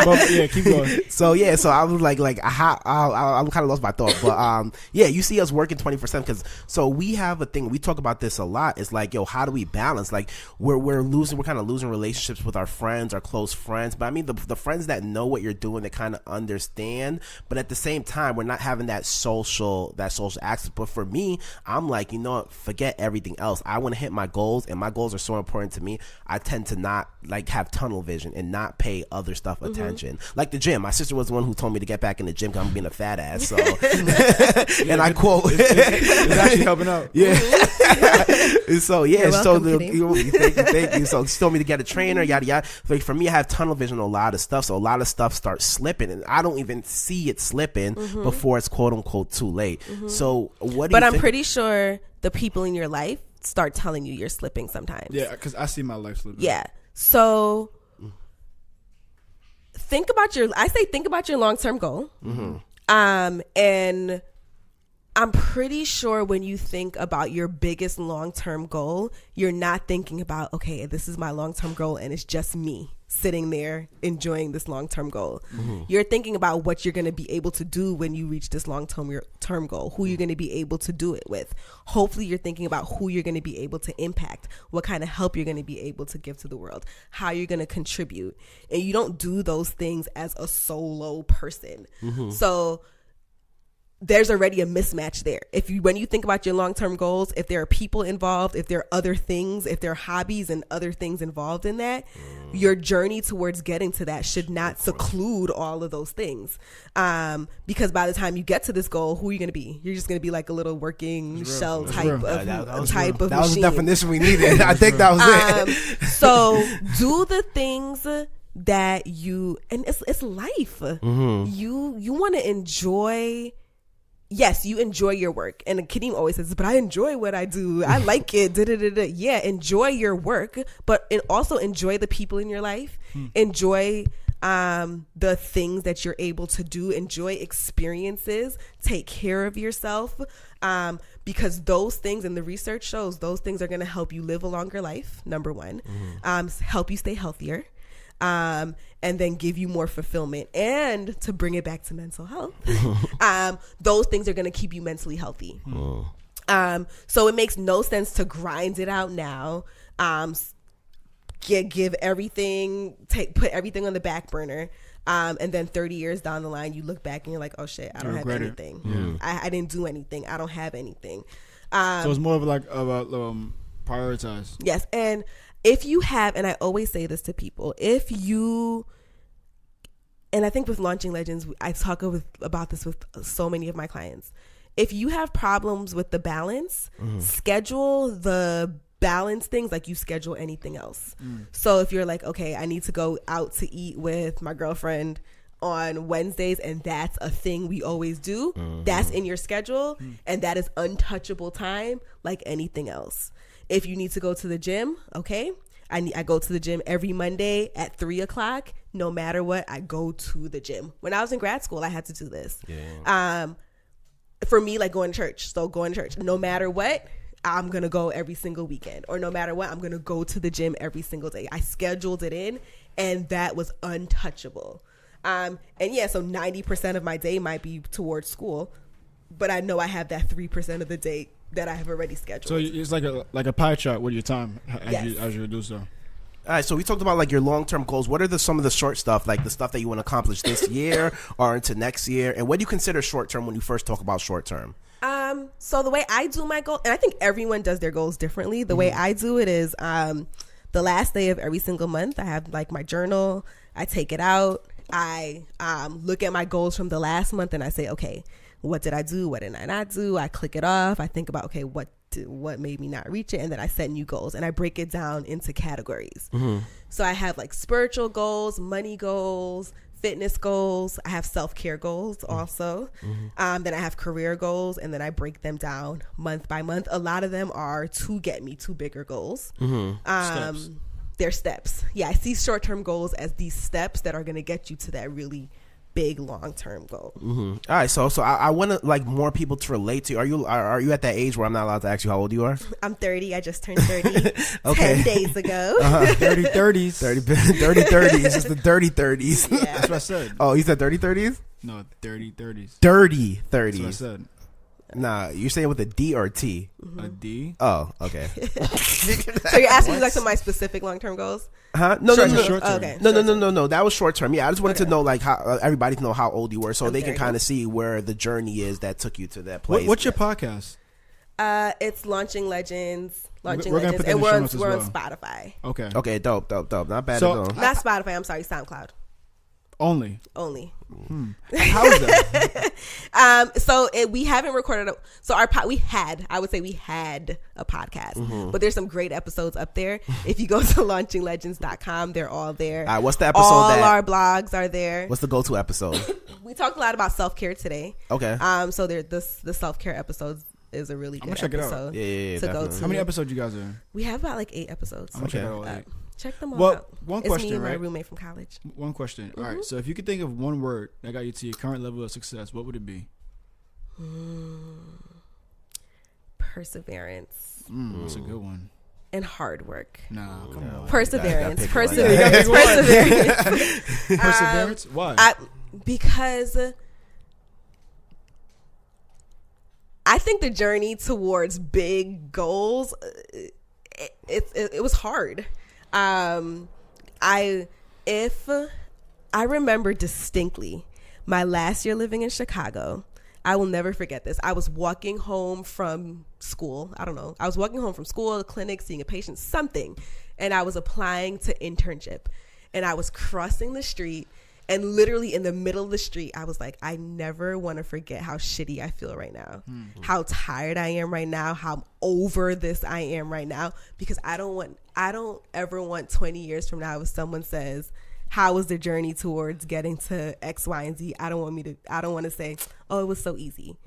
But yeah, keep going. So I was like I kind of lost my thought, but you see us working 24/7 because so we have a thing, we talk about this a lot. It's like, yo, how do we balance? Like we're kind of losing relationships with our friends, our close friends, but I mean the friends that know what you're doing, that kind of understand, but at the same time we're not having that social access. But for me, I'm like, you know what, forget everything else. I want to hit my goals, and my goals are so important to me. I tend to not like have tunnel vision and not pay other stuff attention. Like the gym, my sister was the one who told me to get back in the gym because I'm being a fat ass. So and I quote, it's actually helping out. Yeah. So yeah, welcome, thank you. So she told me to get a trainer, yada yada. Like for me, I have tunnel vision on a lot of stuff, so a lot of stuff starts slipping, and I don't even see it slipping before it's quote unquote too late. So what? But I'm pretty sure the people in your life start telling you you're slipping sometimes. Yeah, because I see my life slipping. Yeah. So think about your long-term goal. And I'm pretty sure when you think about your biggest long-term goal, you're not thinking about, okay, this is my long-term goal and it's just me sitting there enjoying this long-term goal. You're thinking about what you're going to be able to do when you reach this long-term goal, who you're going to be able to do it with. Hopefully you're thinking about who you're going to be able to impact, what kind of help you're going to be able to give to the world, how you're going to contribute. And you don't do those things as a solo person. So there's already a mismatch there. When you think about your long-term goals, if there are people involved, if there are other things, if there are hobbies and other things involved in that, your journey towards getting to that should not seclude all of those things. Because by the time you get to this goal, who are you going to be? You're just going to be like a little working shell type of That was machine. the definition we needed. I think that was it. So do the things that you, and it's life. You want to enjoy. Yes, you enjoy your work. And Kadeem always says, but I enjoy what I do. I like it. Yeah, enjoy your work, but also enjoy the people in your life. Enjoy the things that you're able to do. Enjoy experiences. Take care of yourself. Because those things, and the research shows, those things are going to help you live a longer life, number one. Help you stay healthier. And then give you more fulfillment, and to bring it back to mental health, those things are going to keep you mentally healthy. So it makes no sense to grind it out now, give everything, put everything on the back burner, and then 30 years down the line, you look back and you're like, oh shit, I don't have anything. I didn't do anything. I don't have anything. So it's more of like about prioritize. Yes, and if you have, and I always say this to people, and I think with Launching Legends, I talk about this with so many of my clients. If you have problems with the balance, schedule the balance things like you schedule anything else. So if you're like, okay, I need to go out to eat with my girlfriend on Wednesdays, and that's a thing we always do, that's in your schedule, and that is untouchable time like anything else. If you need to go to the gym, okay, I go to the gym every Monday at 3:00. No matter what, I go to the gym. When I was in grad school, I had to do this. For me, like going to church. So going to church, no matter what, I'm going to go every single weekend. Or no matter what, I'm going to go to the gym every single day. I scheduled it in, and that was untouchable. And yeah, so 90% of my day might be towards school, but I know I have that 3% of the day that I have already scheduled. So it's like a pie chart with your time as you do so. All right, so we talked about like your long-term goals. What are some of the short stuff, like the stuff that you want to accomplish this year or into next year? And what do you consider short-term when you first talk about short-term? So the way I do my goal, and I think everyone does their goals differently. The way I do it is the last day of every single month, I have like my journal. I take it out. I look at my goals from the last month and I say, okay, what did I do? What did I not do? I click it off. I think about, okay, what made me not reach it? And then I set new goals and I break it down into categories. So I have like spiritual goals, money goals, fitness goals. I have self-care goals also. Then I have career goals, and then I break them down month by month. A lot of them are to get me to bigger goals. Steps. They're steps. Yeah, I see short-term goals as these steps that are going to get you to that really big long-term goal. All right, so I want to like more people to relate to you. Are you at that age where I'm not allowed to ask you how old you are? I'm 30. I just turned 30 okay. 10 days ago. 30 30s. 30 30s. It's the dirty 30s. Yeah. That's what I said. Oh, you said 30 30s? No, 30 30s. Dirty 30s. That's what I said. Nah, you're saying with a D or a T? A D? Oh, okay. So you're asking me like some of my specific long-term goals? Huh? No. Okay. No. That was short term. Yeah, I just wanted to know like how everybody to know how old you were, so they can kind of see where the journey is that took you to that place. What's your podcast? It's Launching Legends. We're gonna put that And in the show notes we're as on well. Spotify. Okay. Okay, dope. Not bad So- at all. Not Spotify. I'm sorry, SoundCloud. Only. How is that? So we haven't recorded. We had a podcast, but there's some great episodes up there. If you go to launchinglegends.com, they're all there. All right, what's the episode? All our blogs are there. What's the go-to episode? We talked a lot about self-care today. Okay. So the self-care episodes is a really good check it out. episode Yeah, to go definitely. to. How many episodes you guys are in? We have about like 8 episodes. I'm gonna check it out all 8. Check them all Well, out. one It's question, me and my right? roommate from college. One question. All right. So if you could think of one word that got you to your current level of success, what would it be? Perseverance. That's a good one. And hard work. Nah, come on. Perseverance. You gotta pick Perseverance. Perseverance. Perseverance? Why? Because I think the journey towards big goals, it was hard. I remember distinctly my last year living in Chicago. I will never forget this. I was walking home from school. I don't know. I was walking home from school, a clinic, seeing a patient, something. And I was applying to internship. And I was crossing the street. And literally in the middle of the street, I was like, I never want to forget how shitty I feel right now. How tired I am right now. How over this I am right now. Because I don't ever want 20 years from now if someone says, how was the journey towards getting to X, Y, and Z? I don't want to say, oh, it was so easy.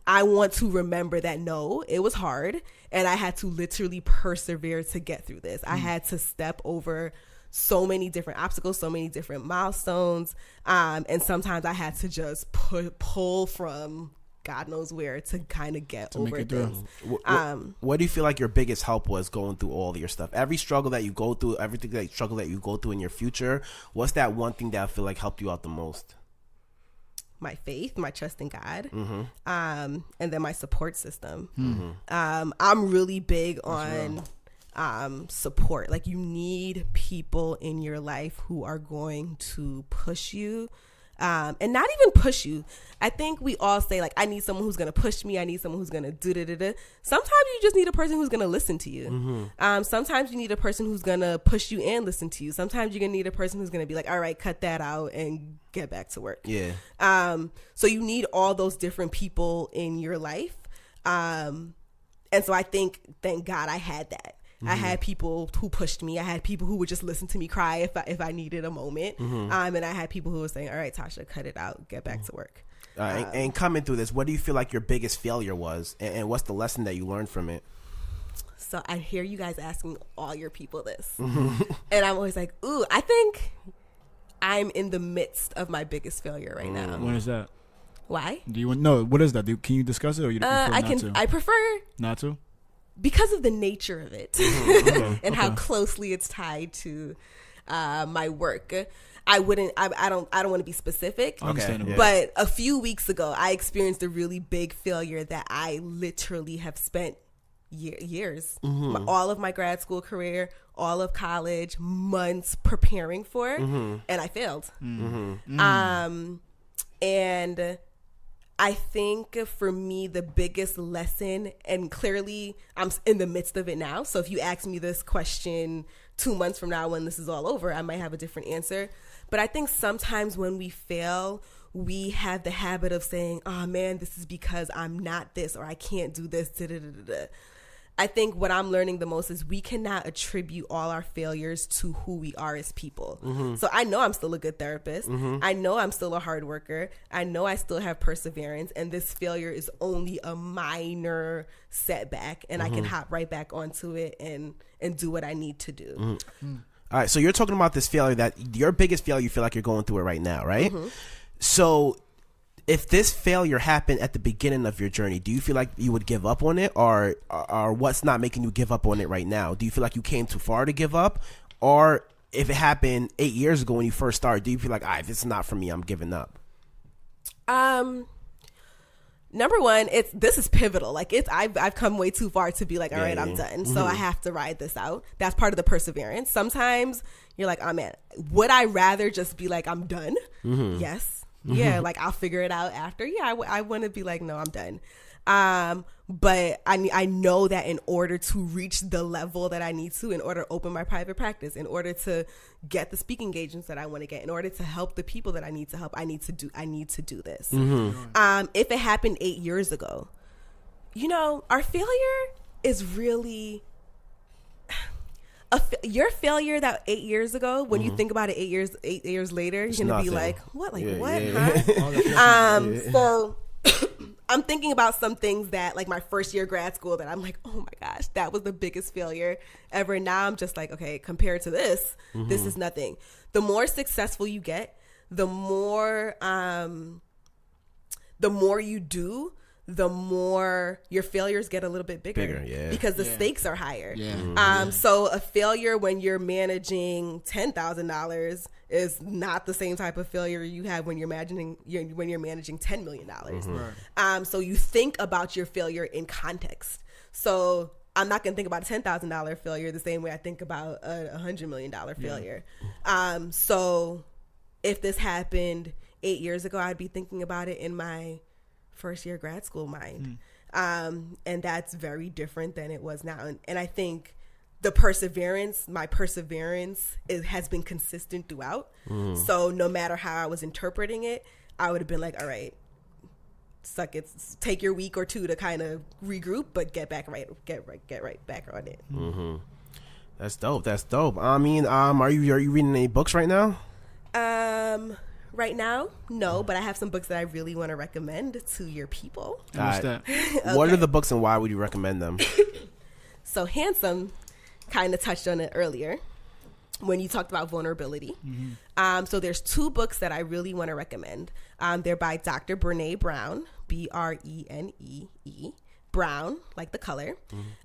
I want to remember that, no, it was hard. And I had to literally persevere to get through this. I had to step over so many different obstacles, so many different milestones. And sometimes I had to just pull from God knows where to kind of get To over make it through. things. What do you feel like your biggest help was going through all of your stuff? Every struggle that you go through, everything that struggle that you go through in your future, what's that one thing that I feel like helped you out the most? My faith, my trust in God, and then my support system. I'm really big on support. Like, you need people in your life who are going to push you, and not even push you. I think we all say, like, I need someone who's going to push me. I need someone who's going to do. Sometimes you just need a person who's going to listen to you. Sometimes you need a person who's going to push you and listen to you. Sometimes you're going to need a person who's going to be like, all right, cut that out and get back to work. Yeah. So you need all those different people in your life. And so I think, thank God I had that. I had people who pushed me. I had people who would just listen to me cry if I needed a moment. And I had people who were saying, all right, Tasha, cut it out. Get back to work. And coming through this, what do you feel like your biggest failure was? And what's the lesson that you learned from it? So I hear you guys asking all your people this. And I'm always like, ooh, I think I'm in the midst of my biggest failure right now. When is that? Why? Do you want? No. What is that? Can you discuss it, or you prefer I not can. to? I prefer Not to. because of the nature of it and how closely it's tied to my work. I don't want to be specific. Understandable. But a few weeks ago, I experienced a really big failure that I literally have spent years, all of my grad school career, all of college, months preparing for, and I failed. And I think for me, the biggest lesson, and clearly I'm in the midst of it now, so if you ask me this question 2 months from now when this is all over, I might have a different answer. But I think sometimes when we fail, we have the habit of saying, oh man, this is because I'm not this, or I can't do this, I think what I'm learning the most is we cannot attribute all our failures to who we are as people. So I know I'm still a good therapist. I know I'm still a hard worker. I know I still have perseverance, and this failure is only a minor setback, and I can hop right back onto it and do what I need to do. All right, so you're talking about this failure, that your biggest failure, you feel like you're going through it right now, right? So if this failure happened at the beginning of your journey, do you feel like you would give up on it, or what's not making you give up on it right now? Do you feel like you came too far to give up? Or if it happened 8 years ago when you first started, do you feel like, all right, this is not for me, I'm giving up? Number one, this is pivotal. Like I've come way too far to be like, all right, I'm done. So I have to ride this out. That's part of the perseverance. Sometimes you're like, oh man, would I rather just be like, I'm done? Yes. Yeah, like I'll figure it out after. Yeah, I want to be like, no, I'm done. But I know that in order to reach the level that I need to, in order to open my private practice, in order to get the speaking engagements that I want to get, in order to help the people that I need to help, I need to do this. If it happened 8 years ago, our failure is really your failure that 8 years ago, when you think about it 8 years later, you're going to be like, what? Like, what? Huh? So I'm thinking about some things that, like my first year grad school, that I'm like, oh my gosh, that was the biggest failure ever. Now I'm just like, okay, compared to this, this is nothing. The more successful you get, the more you do, the more your failures get a little bit bigger, because the stakes are higher. So a failure when you're managing $10,000 is not the same type of failure you have when you're managing $10 million. So you think about your failure in context. So I'm not going to think about a $10,000 failure the same way I think about a $100 million failure. So if this happened 8 years ago, I'd be thinking about it in my first year grad school mind. And that's very different than it was now. And I think my perseverance has been consistent throughout. So no matter how I was interpreting it, I would have been like, all right, suck it, take your week or two to kind of regroup, but get right back on it. That's dope. I mean, are you reading any books right now? Right now, no, but I have some books that I really want to recommend to your people. Okay. What are the books and why would you recommend them? So Handsome kind of touched on it earlier when you talked about vulnerability. So there's two books that I really want to recommend. They're by Dr. Brene Brown, Brenee, Brown, like the color.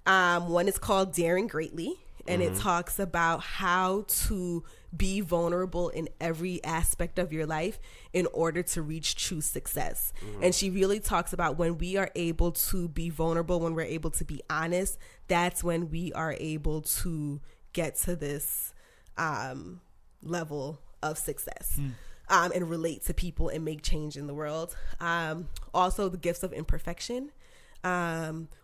One is called Daring Greatly, and it talks about how to be vulnerable in every aspect of your life in order to reach true success. And she really talks about when we are able to be vulnerable, when we're able to be honest, that's when we are able to get to this level of success and relate to people and make change in the world. Also, the gifts of imperfection.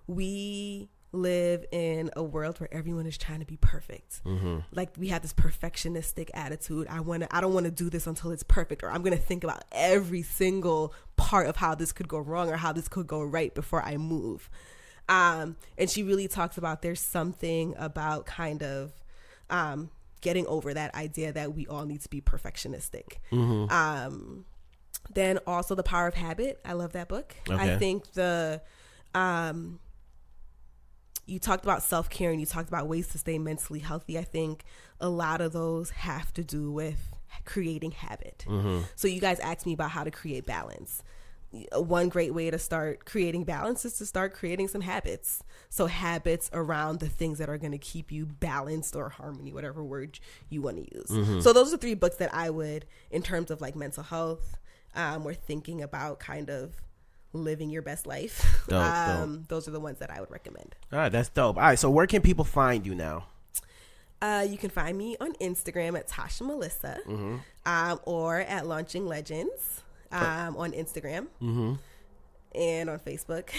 We live in a world where everyone is trying to be perfect. Like we have this perfectionistic attitude. I don't want to do this until it's perfect, or I'm going to think about every single part of how this could go wrong or how this could go right before I move. And she really talks about there's something about kind of getting over that idea that we all need to be perfectionistic. Then also The Power of Habit. I love that book. I think you talked about self-care and you talked about ways to stay mentally healthy. I think a lot of those have to do with creating habit. So you guys asked me about how to create balance. one great way to start creating balance is to start creating some habits. So habits around the things that are going to keep you balanced or harmony, whatever word you want to use. Mm-hmm. So those are 3 books that I would, in terms of like mental health, or thinking about kind of living your best life. Dope. Those are the ones that I would recommend. All right, that's dope. All right, so where can people find you now? You can find me on Instagram at Tasha Melissa, or at Launching Legends on Instagram, and on Facebook.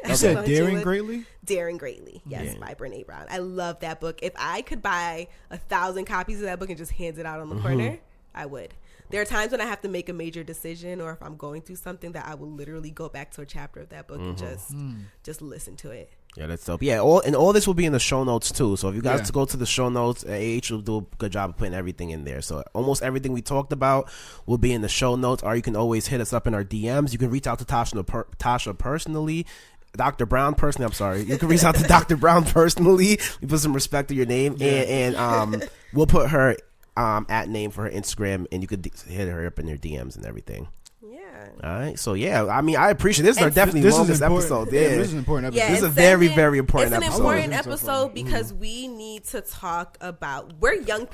You said Daring Greatly? Daring Greatly, yes, by Brene Brown. I love that book. If I could buy 1,000 copies of that book and just hand it out on the corner, I would. There are times when I have to make a major decision, or if I'm going through something, that I will literally go back to a chapter of that book and just listen to it. Yeah, that's dope. Yeah, all this will be in the show notes too. So if you guys go to the show notes, AH will do a good job of putting everything in there. So almost everything we talked about will be in the show notes, or you can always hit us up in our DMs. You can reach out to Tasha personally. Dr. Brown personally, I'm sorry. You can reach out to Dr. Brown personally. You put some respect to your name, and we'll put her at name for her Instagram, and you could hit her up in your DMs and everything. All right, so I mean, I appreciate this. Is our definitely longest episode. Yeah, this is an important episode. Yeah, this is a very, very important episode. It's an important episode because we need to talk about. We're young.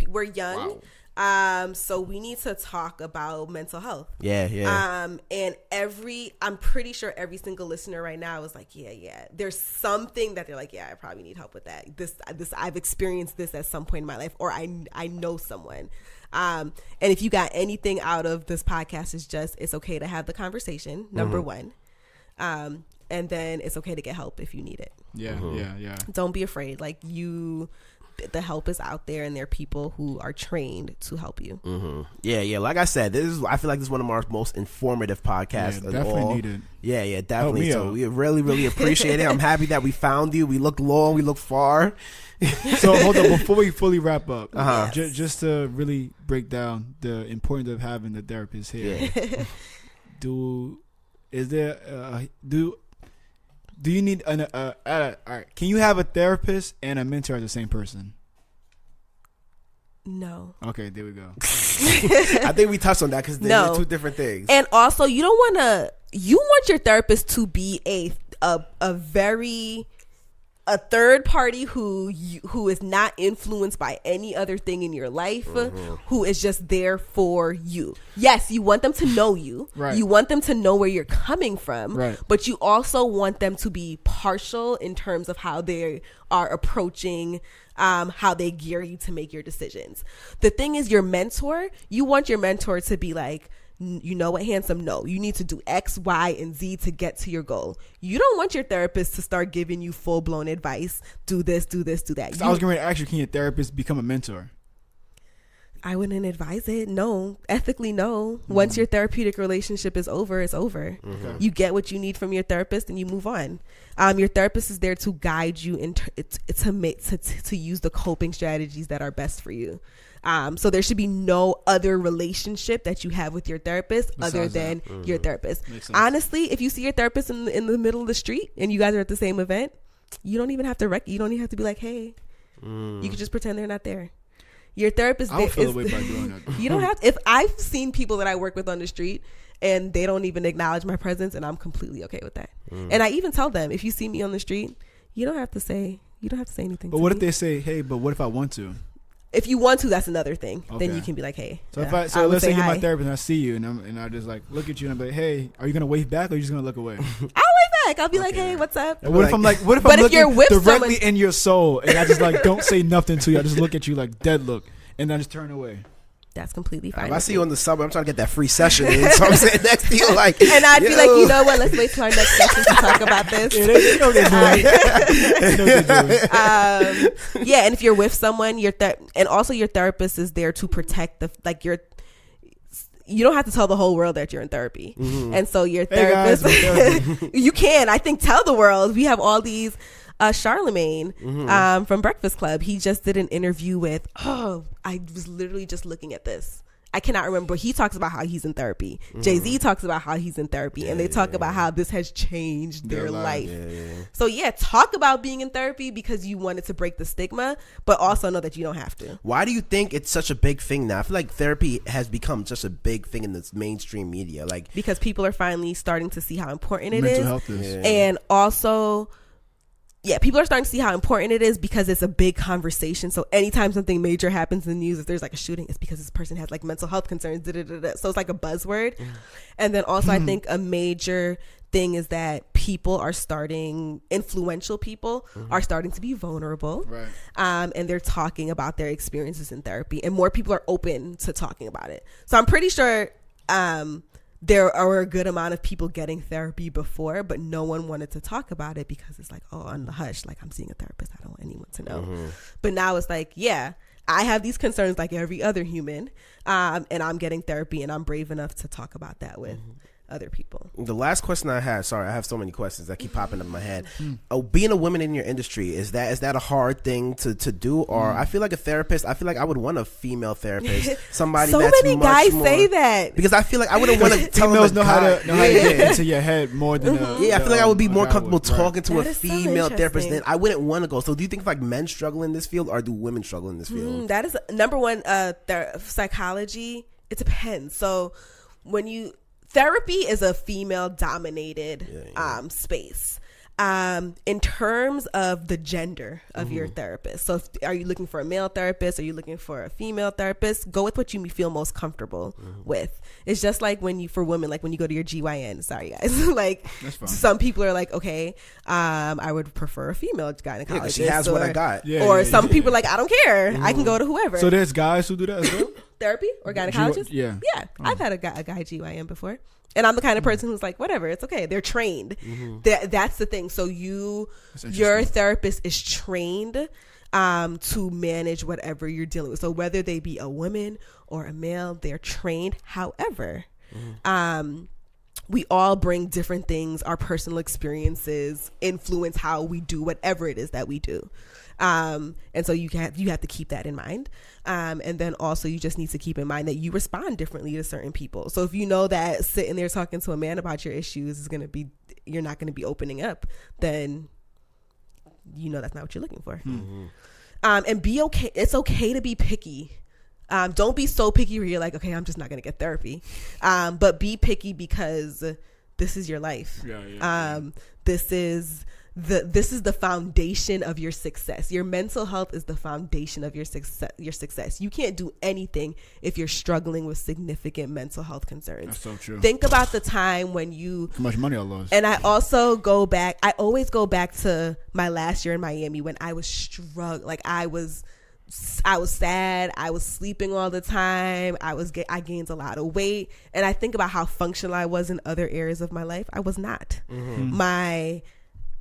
Wow. So we need to talk about mental health. Yeah. And I'm pretty sure every single listener right now is like, yeah. There's something that they're like, I probably need help with that. This I've experienced this at some point in my life, or I know someone. And if you got anything out of this podcast, it's okay to have the conversation, number one. And then it's okay to get help if you need it. Yeah. Don't be afraid. Like the help is out there, and there are people who are trained to help you. Yeah. Like I said, I feel like this is one of our most informative podcasts. Yeah, definitely needed. Yeah, definitely. So we really, really appreciate it. I'm happy that we found you. We look long, we look far. So hold on, before we fully wrap up, just to really break down the importance of having the therapist here. Do you need all right, can you have a therapist and a mentor as the same person? No. Okay, there we go. I think we touched on that because they're 2 different things. And also, you want your therapist to be a third party who is not influenced by any other thing in your life, who is just there for you. Yes, you want them to know you. Right. You want them to know where you're coming from. Right. But you also want them to be partial in terms of how they are approaching, how they gear you to make your decisions. The thing is, your mentor, you want your mentor to be like, you know what, handsome? No, you need to do X, Y, and Z to get to your goal. You don't want your therapist to start giving you full-blown advice. Do this, do this, do that. I was going to ask you, can your therapist become a mentor? I wouldn't advise it. No. Ethically, no. Once your therapeutic relationship is over, it's over. Okay. You get what you need from your therapist and you move on. Your therapist is there to guide you to use the coping strategies that are best for you. So there should be no other relationship that you have with your therapist other than your therapist. Honestly, if you see your therapist in the middle of the street and you guys are at the same event, you don't even have to you don't even have to be like, hey. You can just pretend they're not there. Your therapist. I don't feel the way by doing that. You don't have to. If I've seen people that I work with on the street and they don't even acknowledge my presence, and I'm completely okay with that. And I even tell them, if you see me on the street, you don't have to say anything. But what if they say, hey, but what if I want to? If you want to, that's another thing. Okay. Then you can be like, hey. So let's say you're my therapist and I see you and I just like look at you and I'm like, hey, are you gonna wave back or are you just gonna look away? I'll wave back. I'll be like, hey, what's up? What if I'm looking directly in your soul and I just like don't say nothing to you? I just look at you like dead look and I just turn away. That's completely fine. If I see you on the subway, I'm trying to get that free session in. So I'm sitting next to you like, and I'd be like, you know what? Let's wait till our next session to talk about this. Yeah, they know they're doing. Yeah, and if you're with someone, and also your therapist is there to protect you don't have to tell the whole world that you're in therapy. And so your therapist, you can, I think, tell the world. We have all these. Charlemagne from Breakfast Club, he just did an interview with, I was literally just looking at this. I cannot remember. He talks about how he's in therapy. Jay-Z talks about how he's in therapy, and they talk about how this has changed their life. So talk about being in therapy because you wanted to break the stigma, but also know that you don't have to. Why do you think it's such a big thing now? I feel like therapy has become such a big thing in this mainstream media. Like, because people are finally starting to see how important it mental is. Health is. And also, people are starting to see how important it is because it's a big conversation. So anytime something major happens in the news, if there's like a shooting, it's because this person has like mental health concerns. So it's like a buzzword. And then also I think a major thing is that influential people are starting to be vulnerable. Right. And they're talking about their experiences in therapy, and more people are open to talking about it. So I'm pretty sure there are a good amount of people getting therapy before, but no one wanted to talk about it because it's like, oh, on the hush, like, I'm seeing a therapist, I don't want anyone to know. But now it's like, I have these concerns like every other human, and I'm getting therapy, and I'm brave enough to talk about that with other people. The last question I had, sorry, I have so many questions that keep popping up in my head. Being a woman in your industry, is that a hard thing to do? Or I feel like a therapist, I feel like I would want a female therapist, somebody so that's many much guys more, say that because I feel like I wouldn't want to tell females them know how to get into your head more than I feel like I would be more comfortable talking to That a is so female therapist interesting. than I wouldn't want to go. So do you think like men struggle in this field, or do women struggle in this field? That is number one. Psychology, it depends. So therapy is a female dominated space. In terms of the gender of your therapist. So are you looking for a male therapist? Are you looking for a female therapist? Go with what you feel most comfortable with. It's just like for women, like when you go to your GYN, sorry guys, like some people are like, okay, I would prefer a female gynecologist. She has what I got. Or some people are like, I don't care. I can go to whoever. So there's guys who do that as well? Therapy or gynecologist? Yeah. I've had a guy GYN before. And I'm the kind of person who's like, whatever, it's okay. They're trained. That's the thing. So your therapist is trained to manage whatever you're dealing with. So whether they be a woman or a male, they're trained. However, we all bring different things. Our personal experiences influence how we do whatever it is that we do. And so you have to keep that in mind. And then also you just need to keep in mind that you respond differently to certain people. So if you know that sitting there talking to a man about your issues you're not going to be opening up, then you know that's not what you're looking for. And be okay. It's okay to be picky. Don't be so picky where you're like, okay, I'm just not going to get therapy. But be picky because this is your life. This is the foundation of your success. Your mental health is the foundation of your success. You can't do anything if you're struggling with significant mental health concerns. That's so true. Think about the time when how much money I lost. And I always go back to my last year in Miami when I was struggling. Like I was sad. I was sleeping all the time. I gained a lot of weight. And I think about how functional I was in other areas of my life. I was not.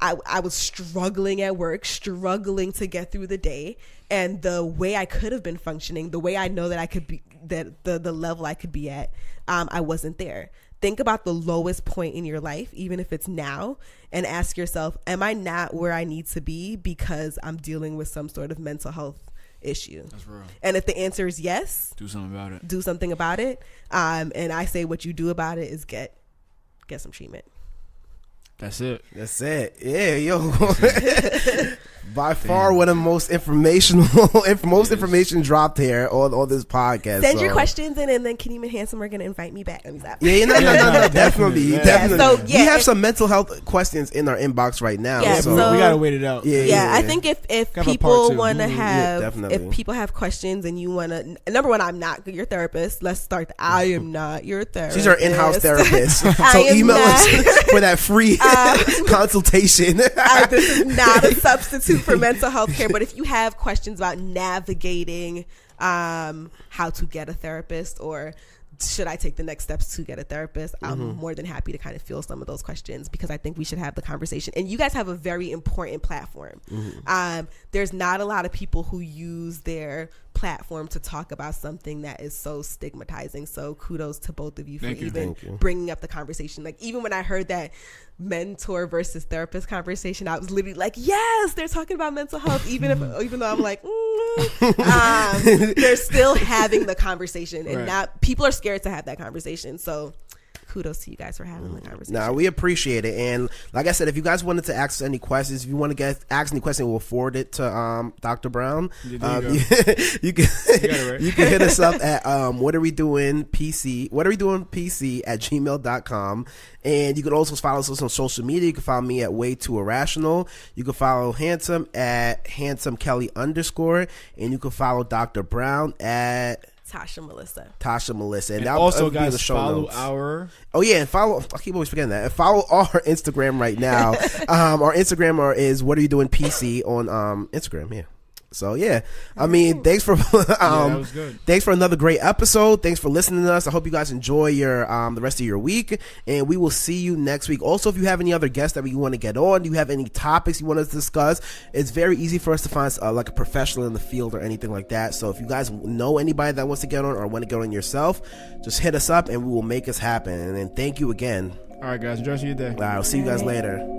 I was struggling at work, struggling to get through the day. And the way I could have been functioning, the way I know that I could be, that the level I could be at, I wasn't there. Think about the lowest point in your life, even if it's now, and ask yourself, am I not where I need to be because I'm dealing with some sort of mental health issue? That's real. And if the answer is yes, do something about it. And I say what you do about it is get some treatment. That's it. Yeah, yo. By far one of the most information dropped here on this podcast. Send your questions in, and then Kenny and Handsome are going to invite me back. No, definitely. So, we have some mental health questions in our inbox right now. Yeah, so we got to wait it out. Yeah. I think if people want to if people have questions and you want to, number one, I'm not your therapist. Let's start. I am not your therapist. She's our in-house therapist. So email us for that free consultation. This is not a substitute for mental health care, but if you have questions about navigating how to get a therapist, or should I take the next steps to get a therapist, I'm more than happy to kind of field some of those questions, because I think we should have the conversation. And you guys have a very important platform. There's not a lot of people who use their platform to talk about something that is so stigmatizing. So kudos to both of you for bringing up the conversation. Like, even when I heard that mentor versus therapist conversation, I was literally like, yes, they're talking about mental health, even though I'm like, they're still having the conversation, and not people are scared to have that conversation. So kudos to you guys for having the conversation. Nah, we appreciate it. And like I said, if you guys wanted to ask any questions, if you want to ask any questions, we'll forward it to Dr. Brown. You can hit us up at what are we doing PC at gmail.com. And you can also follow us on social media. You can follow me at Way Too Irrational. You can follow Handsome at HandsomeKelly _, and you can follow Dr. Brown at Tasha Melissa. And also, guys, follow our... Oh, yeah, and follow... I keep always forgetting that. And follow our Instagram right now. Our Instagram is What Are You Doing PC on Instagram, yeah. So, yeah. I mean, thanks for... that was good. Thanks for another great episode. Thanks for listening to us. I hope you guys enjoy your the rest of your week. And we will see you next week. Also, if you have any other guests that you want to get on, do you have any topics you want us to discuss, it's very easy for us to find like a professional in the field or anything like that. So if you guys know anybody that wants to get on or want to get on yourself, just hit us up and we will make us happen. And then thank you again. All right, guys. Enjoy your day. All right, I'll see you guys later.